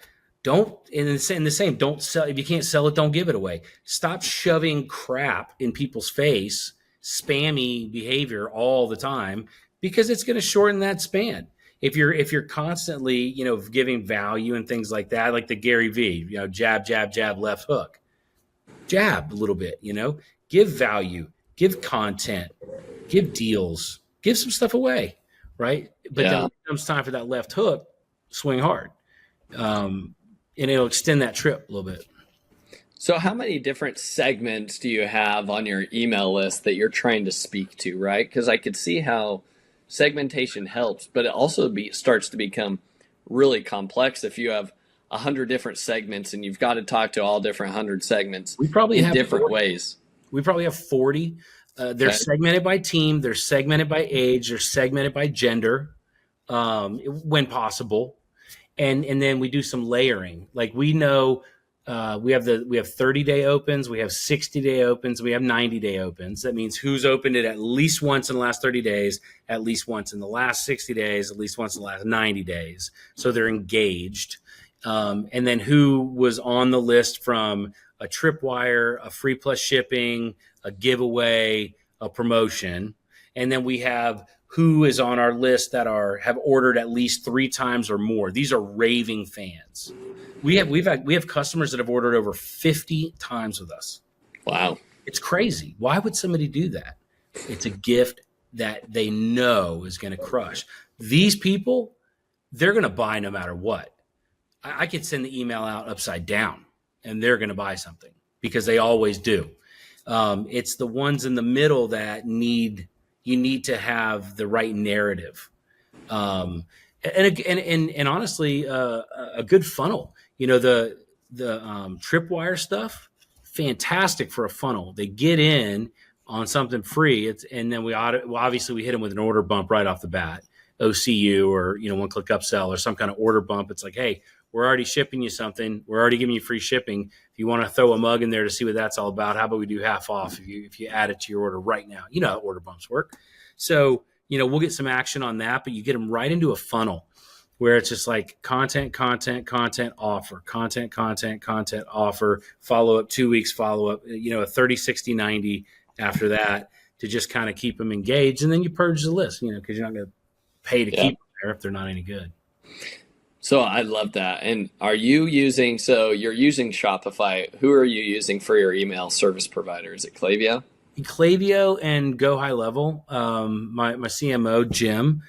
Don't, in the same, don't sell. If you can't sell it, don't give it away. Stop shoving crap in people's face, spammy behavior all the time, because it's going to shorten that span. If you're constantly, giving value and things like that, like the Gary V, jab, jab, jab, left hook, jab a little bit, give value, give content, give deals, give some stuff away, right? But then when it comes time for that left hook, swing hard. And it'll extend that trip a little bit. So how many different segments do you have on your email list that you're trying to speak to, right? Because I could see how segmentation helps, but it also starts to become really complex if you have 100 different segments and you've got to talk to all different 100 segments we probably in have different 40. ways. We probably have 40. They're segmented by team. They're segmented by age. They're segmented by gender, when possible. And then we do some layering. Like we know we have 30-day opens, we have 60-day opens, we have 90-day opens. That means who's opened it at least once in the last 30 days, at least once in the last 60 days, at least once in the last 90 days. So they're engaged. And then who was on the list from a tripwire, a free plus shipping, a giveaway, a promotion. And then we have who is on our list that have ordered at least 3 times or more. These are raving fans. We have customers that have ordered over 50 times with us. Wow. It's crazy. Why would somebody do that? It's a gift that they know is going to crush. These people, they're going to buy no matter what. I could send the email out upside down and they're going to buy something because they always do. It's the ones in the middle that you need to have the right narrative. And honestly, a good funnel. The tripwire stuff, fantastic for a funnel. They get in on something free. And then obviously we hit them with an order bump right off the bat, OCU or, one-click upsell or some kind of order bump. It's like, hey, we're already shipping you something. We're already giving you free shipping. If you want to throw a mug in there to see what that's all about, how about we do half off if you add it to your order right now? You know how order bumps work. So, we'll get some action on that, but you get them right into a funnel where it's just like content, offer, content, offer, follow up, 2 weeks, follow up, a 30, 60, 90 after that to just kind of keep them engaged. And then you purge the list, because you're not going to pay to keep them there if they're not any good. So I love that. And you're using Shopify. Who are you using for your email service provider? Is it Klaviyo? Klaviyo and Go High Level. My CMO Jim,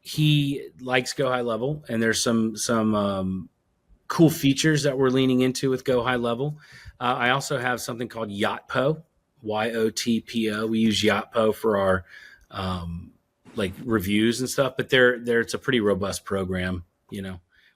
he likes Go High Level, and there's some cool features that we're leaning into with Go High Level. I also have something called Yotpo, YOTPO. We use Yotpo for our like reviews and stuff, but it's a pretty robust program.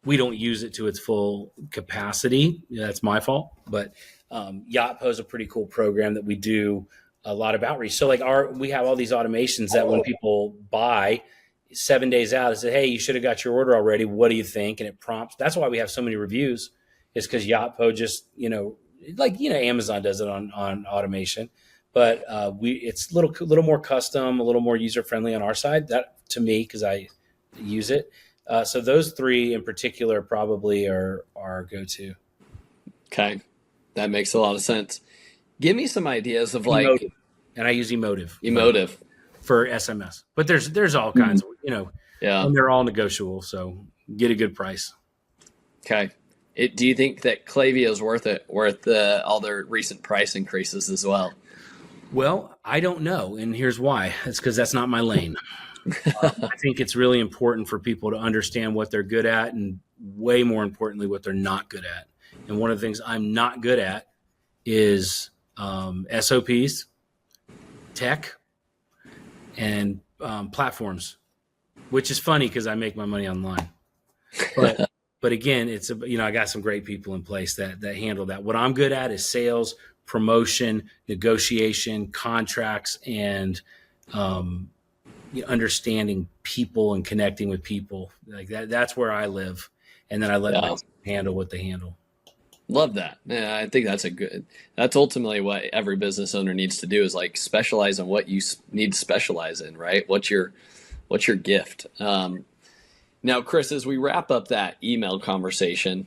We don't use it to its full capacity. That's my fault, but Yotpo is a pretty cool program that we do a lot of outreach. So like we have all these automations that when people buy 7 days out, it says, hey, you should have got your order already. What do you think? And it prompts. That's why we have so many reviews, is because Yotpo just, Amazon does it on automation, but it's a little more custom, a little more user-friendly on our side, that to me, because I use it. So those three in particular probably are our go-to. Okay. That makes a lot of sense. Give me some ideas of like... Emotive. And I use Emotive. For SMS. But there's all kinds of, yeah, and they're all negotiable. So get a good price. Okay. Do you think that Klaviyo is worth all their recent price increases as well? Well, I don't know. And here's why. It's because that's not my lane. I think it's really important for people to understand what they're good at, and way more importantly, what they're not good at. And one of the things I'm not good at is SOPs, tech, and platforms, which is funny because I make my money online. But again, I got some great people in place that handle that. What I'm good at is sales, promotion, negotiation, contracts, and understanding people and connecting with people. Like that's where I live. And then I let them handle what they handle. Love that. Yeah, I think that's ultimately what every business owner needs to do, is like specialize in what you need to specialize in, right? What's your gift? Now, Kris, as we wrap up that email conversation,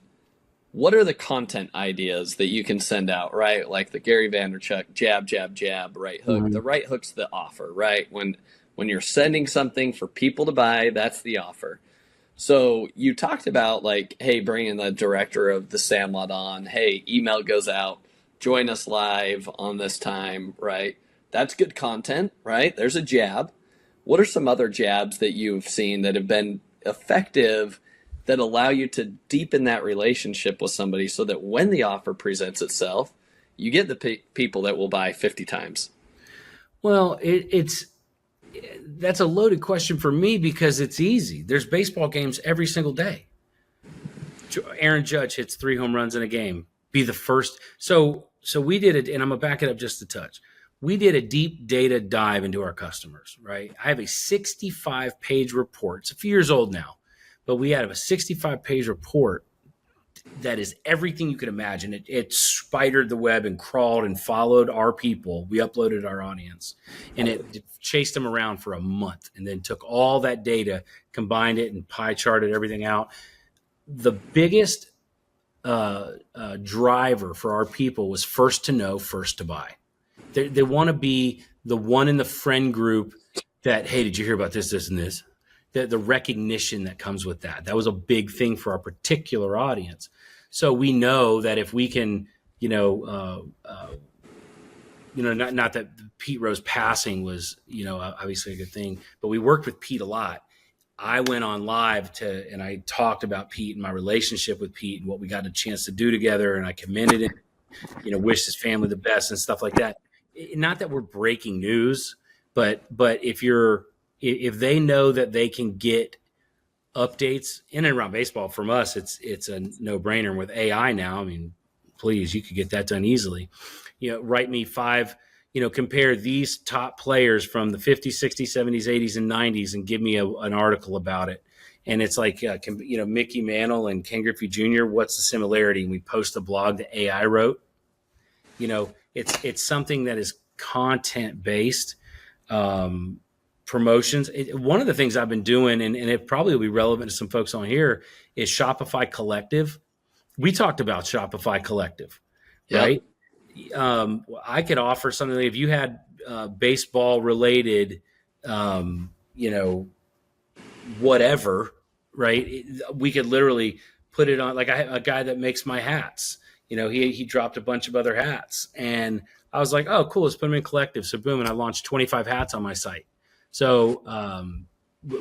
what are the content ideas that you can send out, right? Like the Gary Vaynerchuk jab, jab, jab, right hook. Mm-hmm. The right hook's the offer, right? When you're sending something for people to buy, that's the offer. So you talked about like, hey, bringing the director of the Sandlot on, hey, email goes out, join us live on this time, right? That's good content, right? There's a jab. What are some other jabs that you've seen that have been effective that allow you to deepen that relationship with somebody so that when the offer presents itself, you get the people that will buy 50 times? Well, that's a loaded question for me because it's easy. There's baseball games every single day. Aaron Judge hits 3 home runs in a game. Be the first. So we did it, and I'm going to back it up just a touch. We did a deep data dive into our customers, right? I have a 65-page report. It's a few years old now, but we had a 65-page report that is everything you could imagine. It spidered the web and crawled and followed our people. We uploaded our audience, and it chased them around for a month, and then took all that data, combined it, and pie charted everything out. The biggest driver for our people was first to know, first to buy. They want to be the one in the friend group that, hey, did you hear about this, this, and this? The recognition that comes with that. That was a big thing for our particular audience. So we know that if we can, not that Pete Rose passing was, obviously a good thing, but we worked with Pete a lot. I went on live and I talked about Pete and my relationship with Pete and what we got a chance to do together. And I commended him, wished his family the best and stuff like that. Not that we're breaking news, but if they know that they can get updates in and around baseball from us, it's a no-brainer. And with AI now, I mean, please, you could get that done easily. Write me 5, compare these top players from the 50s, 60s, 70s, 80s, and 90s and give me an article about it. And it's like, Mickey Mantle and Ken Griffey Jr., what's the similarity? And we post a blog that AI wrote. It's something that is content-based. Promotions. One of the things I've been doing, and it probably will be relevant to some folks on here, is Shopify Collective. We talked about Shopify Collective, right? I could offer something if you had baseball related, whatever, right? We could literally put it on, like I have a guy that makes my hats. He dropped a bunch of other hats, and I was like, oh, cool, let's put them in collective. So boom, and I launched 25 hats on my site. So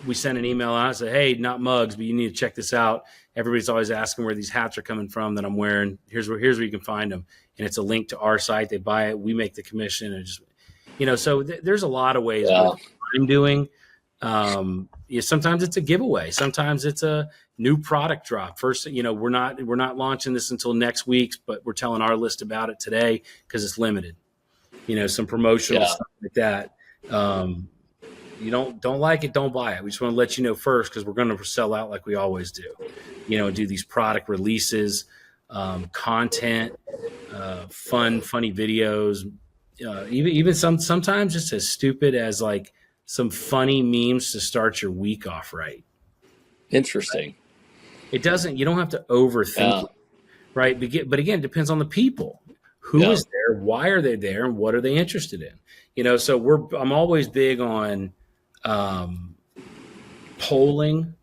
we sent an email out and said, hey, not mugs, but you need to check this out. Everybody's always asking where these hats are coming from that I'm wearing. Here's where you can find them. And it's a link to our site. They buy it. We make the commission. And just, so there's a lot of ways what I'm doing. Sometimes it's a giveaway. Sometimes it's a new product drop. First, we're not launching this until next week, but we're telling our list about it today because it's limited. Some promotional stuff like that. You don't like it, don't buy it. We just want to let you know first because we're going to sell out like we always do. Do these product releases, content, funny videos, even sometimes just as stupid as like some funny memes to start your week off right. Interesting. You don't have to overthink it, right? But again, it depends on the people. Who is there? Why are they there? And what are they interested in? So I'm always big on polling,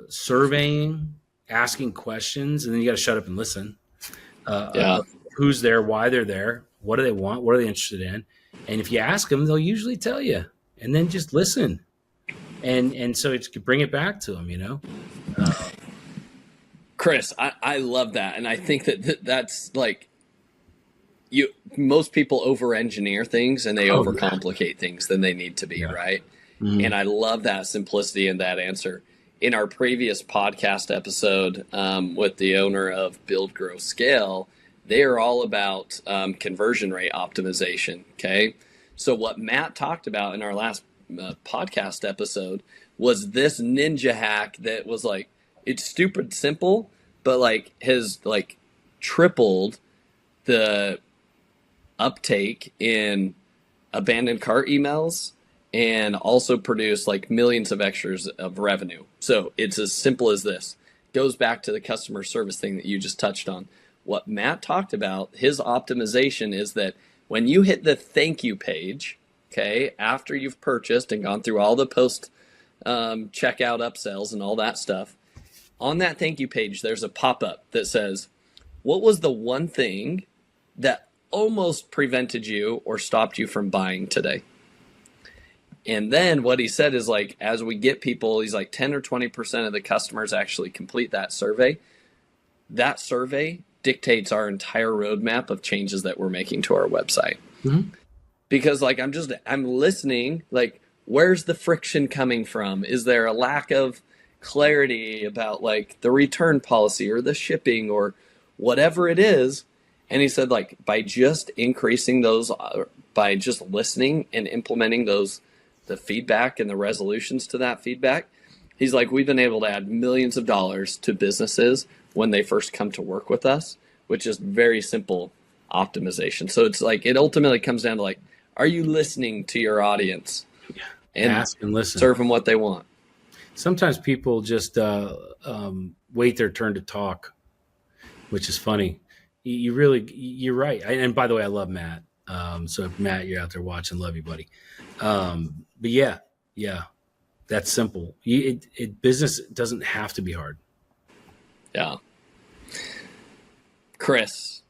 surveying, asking questions, and then you got to shut up and listen. Who's there? Why they're there? What do they want? What are they interested in? And if you ask them, they'll usually tell you. And then just listen. And so it's bring it back to them, Kris, I love that. And I think that's like most people over-engineer things and they overcomplicate things than they need to be, right? Mm-hmm. And I love that simplicity in that answer. In our previous podcast episode with the owner of Build, Grow, Scale, they are all about conversion rate optimization, okay? So what Matt talked about in our last podcast episode was this ninja hack that was like, it's stupid simple, but like has like tripled the uptake in abandoned cart emails and also produce like millions of extras of revenue. So it's as simple as this. Goes back to the customer service thing that you just touched on. What Matt talked about, his optimization is that when you hit the thank you page, okay, after you've purchased and gone through all the post checkout upsells and all that stuff, on that thank you page, there's a pop-up that says, what was the one thing that almost prevented you or stopped you from buying today? And then what he said is like, as we get people, he's like 10 or 20% of the customers actually complete that survey. That survey dictates our entire roadmap of changes that we're making to our website. Mm-hmm. Because like, I'm listening, like, where's the friction coming from? Is there a lack of clarity about like the return policy or the shipping or whatever it is? And he said, like, by just increasing those, by just listening and implementing the feedback and the resolutions to that feedback, he's like, we've been able to add millions of dollars to businesses when they first come to work with us, which is very simple optimization. So it's like, it ultimately comes down to like, are you listening to your audience? And ask and listen. Serve them what they want. Sometimes people just wait their turn to talk, which is funny. You're right. And by the way, I love Matt. So if Matt, you're out there watching, love you, buddy. But yeah, that's simple. Business doesn't have to be hard. Yeah. Kris,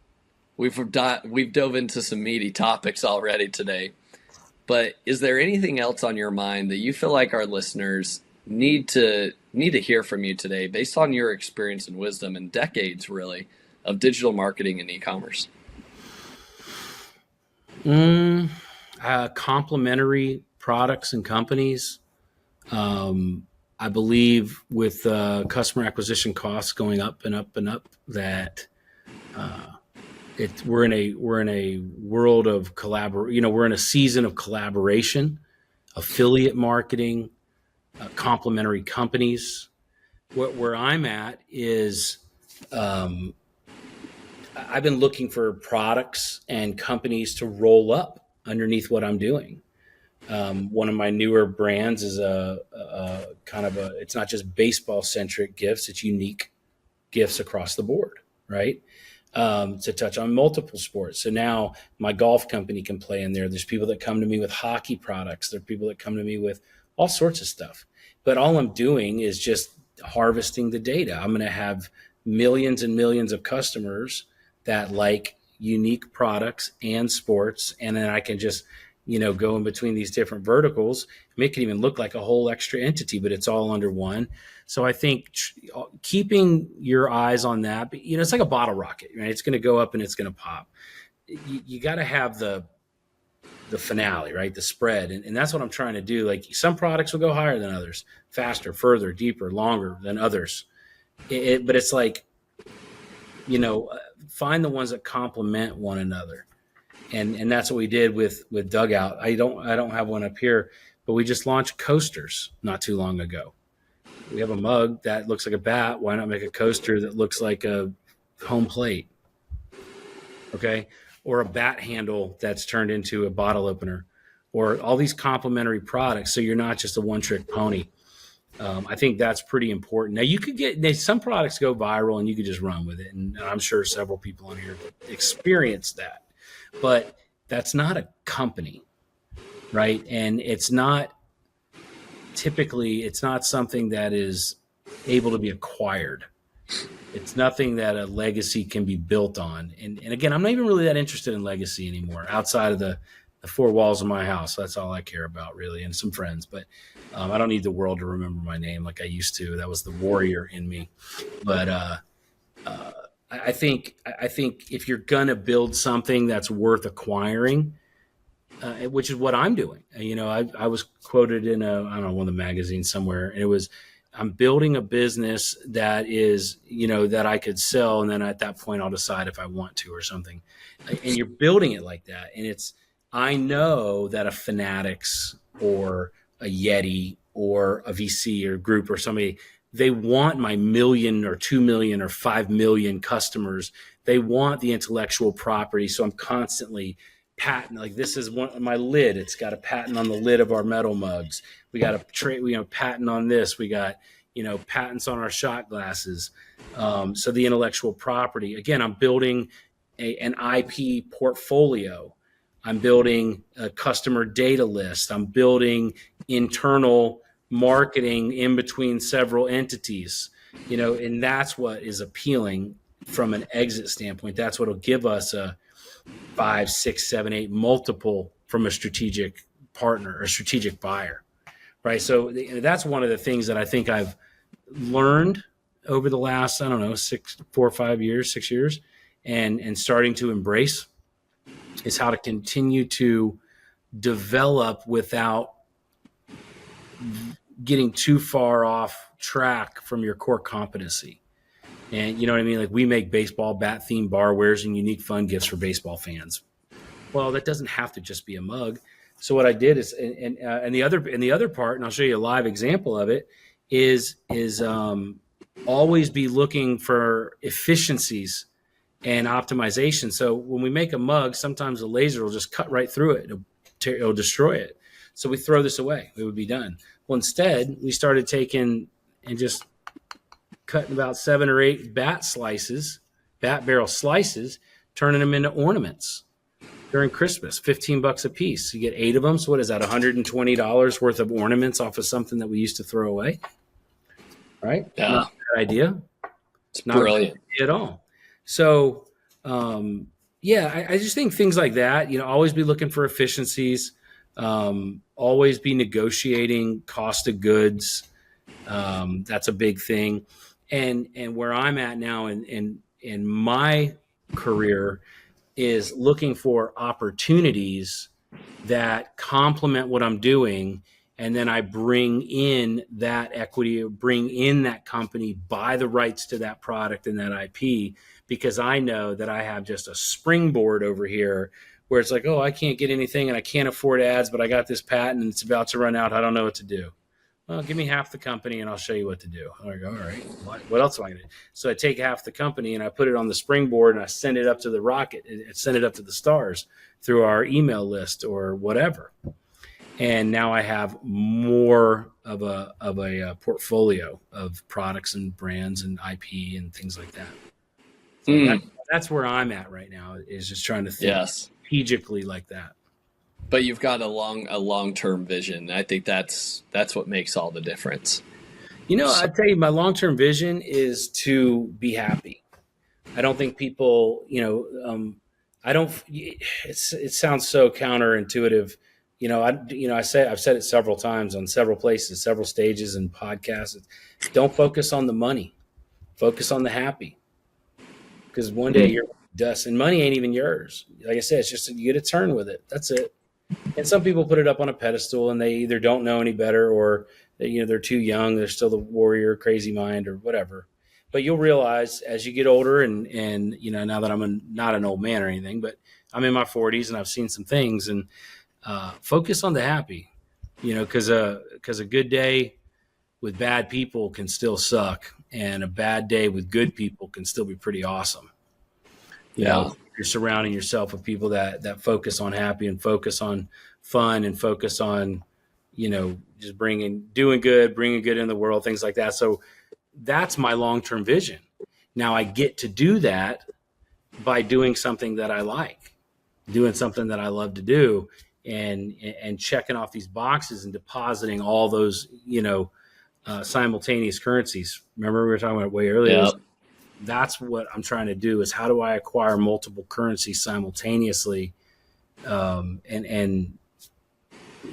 we've dove into some meaty topics already today, but is there anything else on your mind that you feel like our listeners need to hear from you today based on your experience and wisdom and decades really of digital marketing and e-commerce? Complementary products and companies. I believe with customer acquisition costs going up and up and up, that we're in a world of we're in a season of collaboration, affiliate marketing, complementary companies. Where I'm at is I've been looking for products and companies to roll up underneath what I'm doing. One of my newer brands is a kind of it's not just baseball centric gifts, it's unique gifts across the board, right? To touch on multiple sports. So now my golf company can play in there. There's people that come to me with hockey products. There are people that come to me with all sorts of stuff. But all I'm doing is just harvesting the data. I'm going to have millions and millions of customers that like unique products and sports, and then I can just, go in between these different verticals, make it even look like a whole extra entity, but it's all under one. So I think keeping your eyes on that, it's like a bottle rocket, right? It's going to go up and it's going to pop. You got to have the finale, right? The spread. And that's what I'm trying to do. Like, some products will go higher than others, faster, further, deeper, longer than others. But it's like, find the ones that complement one another. And that's what we did with Dugout. I don't have one up here, but we just launched coasters not too long ago. We have a mug that looks like a bat. Why not make a coaster that looks like a home plate? Okay. Or a bat handle that's turned into a bottle opener, or all these complementary products. So you're not just a one-trick pony. I think that's pretty important. Now, you could some products go viral and you could just run with it. And I'm sure several people on here experience that. But that's not a company, right? And it's not something that is able to be acquired. It's nothing that a legacy can be built on. And again, I'm not even really that interested in legacy anymore, outside of the four walls of my house. That's all I care about, really, and some friends. But I don't need the world to remember my name like I used to. That was the warrior in me. But I think if you're gonna build something that's worth acquiring, which is what I'm doing. I was quoted in one of the magazines somewhere, and it was, I'm building a business that is, that I could sell, and then at that point I'll decide if I want to or something. And you're building it like that, and I know that a Fanatics or a Yeti or a VC or group or somebody, they want my 1 million or 2 million or 5 million customers. They want the intellectual property. So I'm constantly patent, like, this is my lid. It's got a patent on the lid of our metal mugs. We got a patent on this. We got, patents on our shot glasses. So the intellectual property, again, I'm building an IP portfolio. I'm building a customer data list. I'm building internal marketing in between several entities, and that's what is appealing from an exit standpoint. That's what will give us a 5, 6, 7, 8 multiple from a strategic partner or strategic buyer, right? So that's one of the things that I think I've learned over the last, 6 years, and starting to embrace, is how to continue to develop without getting too far off track from your core competency. And you know what I mean? Like, we make baseball bat themed barwares and unique fun gifts for baseball fans. Well, that doesn't have to just be a mug. So what I did is, and the other part, and I'll show you a live example of it, is always be looking for efficiencies and optimization. So when we make a mug, sometimes the laser will just cut right through it. It'll destroy it. So we throw this away. It would be done. Well, instead, we started taking and just cutting about 7 or 8 bat barrel slices, turning them into ornaments during Christmas, $15 a piece. You get 8 of them. So what is that? $120 worth of ornaments off of something that we used to throw away. Right? Yeah. Not a bad idea. It's not brilliant at all. So, I just think things like that, always be looking for efficiencies, always be negotiating cost of goods. That's a big thing. And where I'm at now in my career is looking for opportunities that complement what I'm doing. And then I bring in that equity, bring in that company, buy the rights to that product and that IP, because I know that I have just a springboard over here where it's like, oh, I can't get anything and I can't afford ads, but I got this patent and it's about to run out. I don't know what to do. Well, give me half the company and I'll show you what to do. I go, all right, what else am I going to do? So I take half the company and I put it on the springboard and I send it up to the rocket and send it up to the stars through our email list or whatever. And now I have more of a portfolio of products and brands and IP and things like that. So that's where I'm at right now, is just trying to think strategically like that. But you've got a long-term vision. I think that's what makes all the difference. I tell you, my long-term vision is to be happy. I don't think people, I don't. It sounds so counterintuitive. I've said it several times on several places, several stages and podcasts. Don't focus on the money. Focus on the happy. Because one day you're dust, and money ain't even yours. Like I said, it's just you get a turn with it. That's it. And some people put it up on a pedestal, and they either don't know any better, or they're too young. They're still the warrior, crazy mind, or whatever. But you'll realize as you get older, and now that I'm not an old man or anything, but I'm in my 40s and I've seen some things, and focus on the happy, because a good day with bad people can still suck, and a bad day with good people can still be pretty awesome. You're surrounding yourself with people that focus on happy and focus on fun and focus on, just doing good, bringing good in the world, things like that. So that's my long-term vision. Now I get to do that by doing something that I like, doing something that I love to do, and checking off these boxes and depositing all those, simultaneous currencies. Remember we were talking about way earlier. Yep. That's what I'm trying to do, is how do I acquire multiple currencies simultaneously, and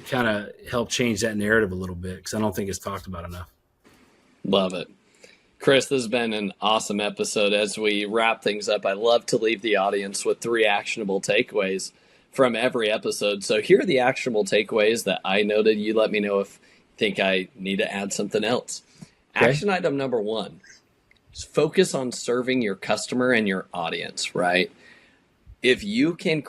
kind of help change that narrative a little bit, because I don't think it's talked about enough. Love it. Chris, this has been an awesome episode. As we wrap things up, I love to leave the audience with 3 actionable takeaways from every episode. So here are the actionable takeaways that I noted. You let me know if you think I need to add something else. Okay. Action item number 1 is focus on serving your customer and your audience, right? If you can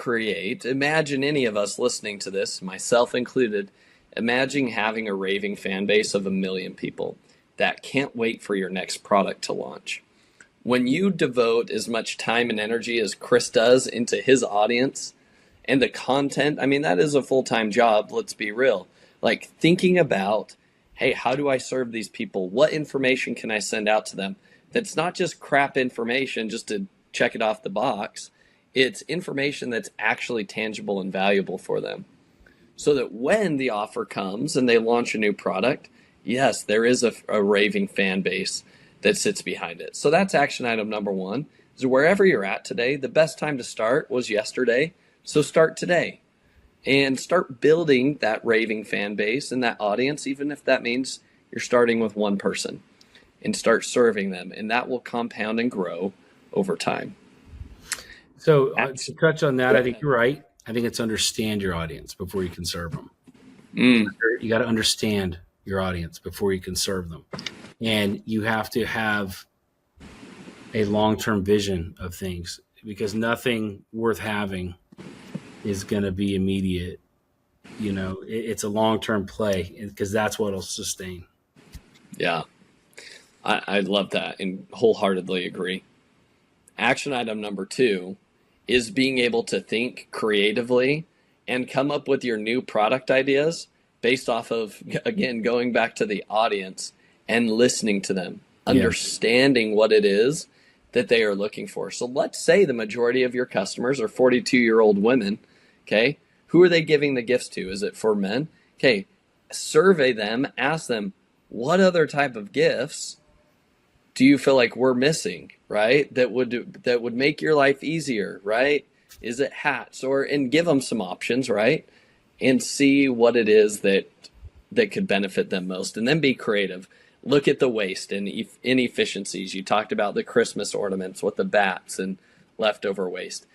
imagine any of us listening to this, myself included, imagine having a raving fan base of 1 million people that can't wait for your next product to launch. When you devote as much time and energy as Kris does into his audience and the content, that is a full-time job, let's be real. Like thinking about, hey, how do I serve these people? What information can I send out to them? That's not just crap information just to check it off the box. It's information that's actually tangible and valuable for them. So that when the offer comes and they launch a new product, yes, there is a raving fan base that sits behind it. So that's action item number 1, is wherever you're at today, the best time to start was yesterday. So start today and start building that raving fan base and that audience, even if that means you're starting with 1 person, and start serving them. And that will compound and grow over time. So to touch on that, I think you're right. I think it's understand your audience before you can serve them. You got to understand your audience before you can serve them. And you have to have a long-term vision of things, because nothing worth having is going to be immediate. It's a long-term play, because that's what will sustain. Yeah, I love that and wholeheartedly agree. Action item number 2 is being able to think creatively and come up with your new product ideas based off of, again, going back to the audience and listening to them, understanding what it is that they are looking for. So let's say the majority of your customers are 42-year-old women, okay? Who are they giving the gifts to? Is it for men? Okay, survey them, ask them, what other type of gifts do you feel like we're missing, right? That would make your life easier, right? Is it hats? And give them some options, right? And see what it is that could benefit them most. And then be creative. Look at the waste and inefficiencies. You talked about the Christmas ornaments with the bats and leftover waste.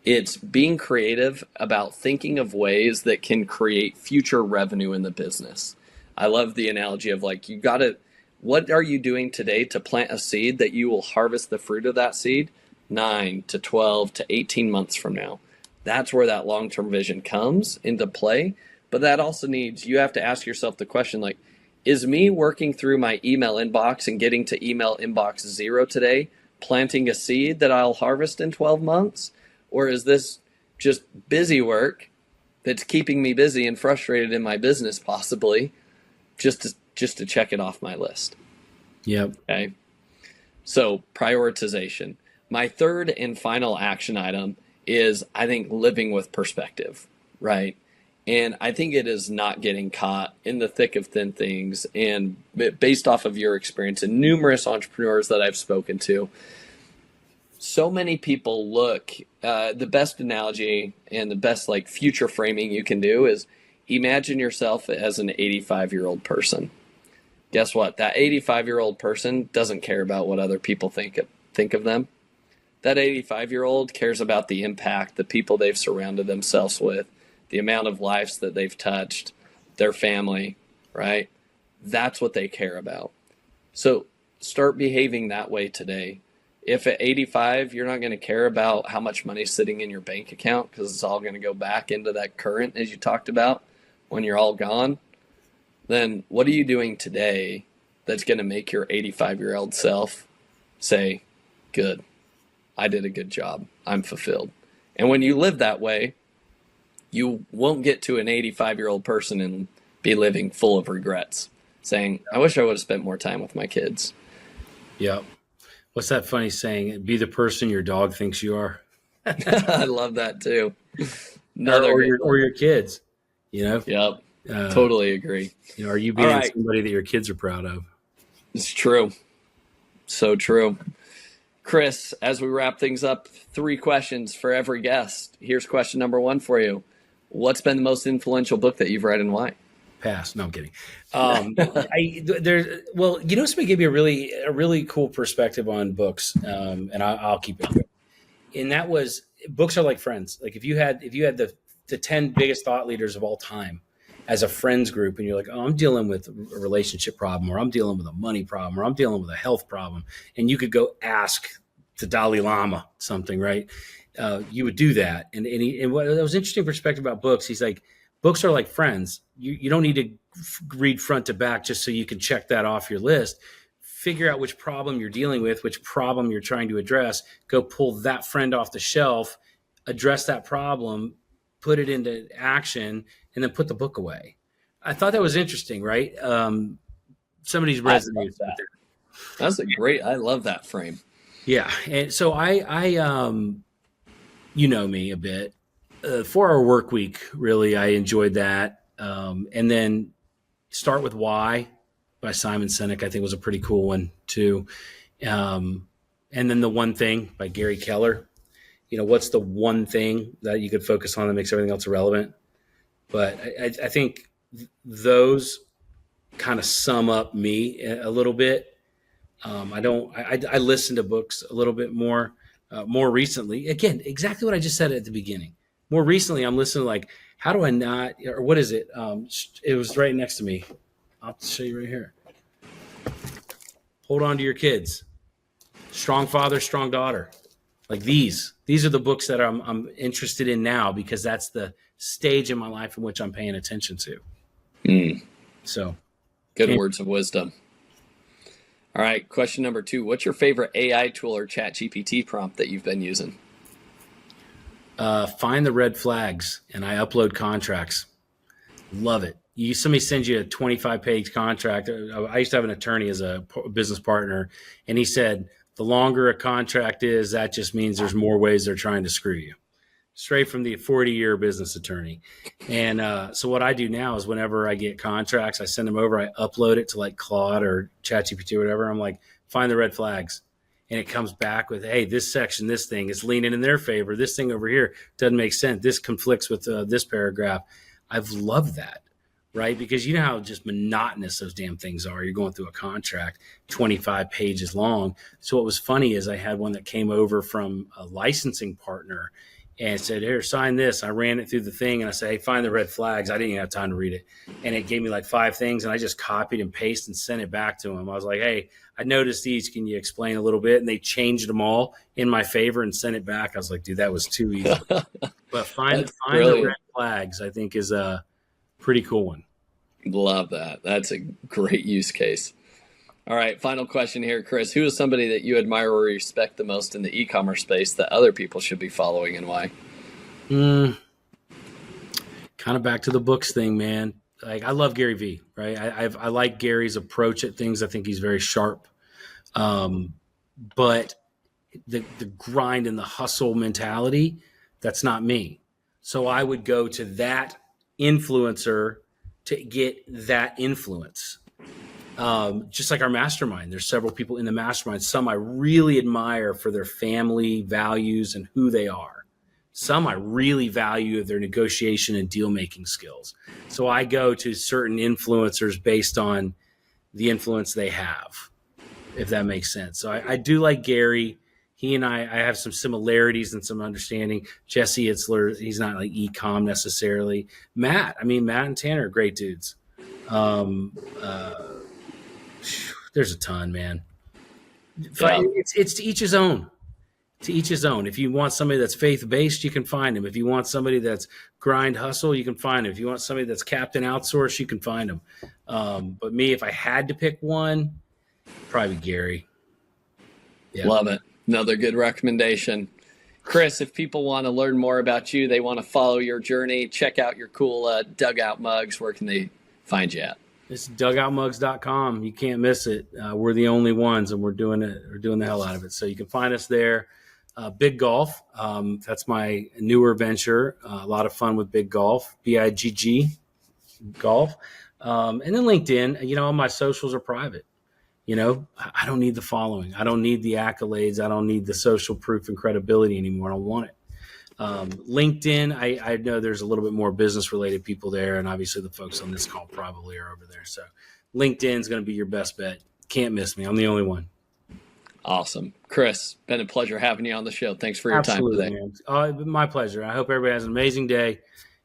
It's being creative about thinking of ways that can create future revenue in the business. I love the analogy of what are you doing today to plant a seed that you will harvest the fruit of that seed 9 to 12 to 18 months from now? That's where that long-term vision comes into play. But that also you have to ask yourself the question, is me working through my email inbox and getting to email inbox 0 today planting a seed that I'll harvest in 12 months? Or is this just busy work that's keeping me busy and frustrated in my business, possibly, just to check it off my list? Yep. Okay. So prioritization. My third and final action item is, I think, living with perspective, right? And I think it is not getting caught in the thick of thin things. And based off of your experience and numerous entrepreneurs that I've spoken to, so many people look, the best analogy and the best like future framing you can do is imagine yourself as an 85-year-old person. Guess what? That 85-year-old person doesn't care about what other people think of them. That 85-year-old cares about the impact, the people they've surrounded themselves with, the amount of lives that they've touched, their family, right? That's what they care about. So start behaving that way today. If at 85, you're not going to care about how much money's sitting in your bank account because it's all going to go back into that current, as you talked about, when you're all gone, then what are you doing today that's going to make your 85-year-old self say, good, I did a good job, I'm fulfilled. And when you live that way, you won't get to an 85-year-old person and be living full of regrets, saying, I wish I would have spent more time with my kids. Yeah. What's that funny saying? Be the person your dog thinks you are. I love that too. Or your kids, you know? Yep. Totally agree. You know, are you being somebody that your kids are proud of? It's true. So true. Kris, as we wrap things up, 3 questions for every guest. Here's question number 1 for you. What's been the most influential book that you've read and why? Pass. No, I'm kidding. Somebody gave me a really cool perspective on books, and I'll keep it quick. And that was, books are like friends. Like if you had the 10 biggest thought leaders of all time as a friends group, and you're like, oh, I'm dealing with a relationship problem, or I'm dealing with a money problem, or I'm dealing with a health problem, and you could go ask the Dalai Lama something, right? You would do that. And what was interesting perspective about books, he's like, books are like friends. You don't need to read front to back just so you can check that off your list. Figure out which problem you're dealing with, which problem you're trying to address. Go pull that friend off the shelf, address that problem, put it into action, and then put the book away. I thought that was interesting, right? Somebody's resonated. That's a great, I love that frame. Yeah. And so I you know me a bit. 4-Hour Work Week, really, I enjoyed that. And then Start With Why by Simon Sinek, I think was a pretty cool one too. And then The One Thing by Gary Keller. You know, what's the one thing that you could focus on that makes everything else irrelevant? But I think those kind of sum up me a little bit. I listen to books a little bit more recently. Again, exactly what I just said at the beginning. More recently, I'm listening like, how do I not, or what is it? It was right next to me. I'll show you right here. Hold On to Your Kids. Strong Father, Strong Daughter. Like these are the books that I'm interested in now because that's the stage in my life in which I'm paying attention to. So good words of wisdom. All right. Question number 2. What's your favorite AI tool or ChatGPT prompt that you've been using? Find the red flags, and I upload contracts. Love it. Somebody sends you a 25-page contract. I used to have an attorney as a business partner, and he said, the longer a contract is, that just means there's more ways they're trying to screw you. Straight from the 40-year business attorney. And so what I do now is whenever I get contracts, I send them over, I upload it to like Claude or ChatGPT or whatever. I'm like, find the red flags. And it comes back with, hey, this section, this thing is leaning in their favor. This thing over here doesn't make sense. This conflicts with this paragraph. I've loved that, right? Because you know how just monotonous those damn things are. You're going through a contract, 25 pages long. So what was funny is I had one that came over from a licensing partner and said, here, sign this. I ran it through the thing and I said, hey, find the red flags. I didn't even have time to read it. And it gave me like 5 things and I just copied and pasted and sent it back to him. I was like, hey, I noticed these. Can you explain a little bit? And they changed them all in my favor and sent it back. I was like, dude, that was too easy. But find the red flags, I think, is a pretty cool one. Love that. That's a great use case. All right, final question here, Kris. Who is somebody that you admire or respect the most in the e-commerce space that other people should be following and why? Kind of back to the books thing, man. Like I love Gary Vee, right? I like Gary's approach at things. I think he's very sharp. But the grind and the hustle mentality, that's not me. So I would go to that influencer to get that influence. Just like our mastermind, there's several people in the mastermind. Some I really admire for their family values and who they are. Some I really value their negotiation and deal-making skills. So I go to certain influencers based on the influence they have, if that makes sense. So I do like Gary. He and I have some similarities and some understanding. Jesse Itzler, he's not like e-com necessarily. Matt and Tanner are great dudes. There's a ton, man. Yeah. It's to each his own. To each his own. If you want somebody that's faith-based, you can find him. If you want somebody that's grind hustle, you can find him. If you want somebody that's captain outsource, you can find him. But me, if I had to pick one, probably Gary. Yeah. Love it. Another good recommendation. Kris, if people want to learn more about you, they want to follow your journey, check out your cool Dugout Mugs, where can they find you at? It's dugoutmugs.com. You can't miss it. We're the only ones, and we're doing the hell out of it. So you can find us there. Big Golf. That's my newer venture. A lot of fun with Big Golf, BIGG Golf. And then LinkedIn, all my socials are private. I don't need the following. I don't need the accolades. I don't need the social proof and credibility anymore. I don't want it. LinkedIn, I know there's a little bit more business related people there. And obviously the folks on this call probably are over there. So LinkedIn is going to be your best bet. Can't miss me. I'm the only one. Awesome. Kris, been a pleasure having you on the show. Thanks for your time today. Man. My pleasure. I hope everybody has an amazing day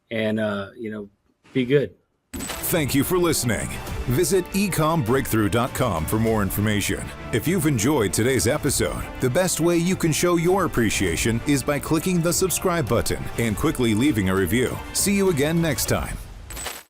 and, be good. Thank you for listening. Visit ecommbreakthrough.com for more information. If you've enjoyed today's episode, the best way you can show your appreciation is by clicking the subscribe button and quickly leaving a review. See you again next time.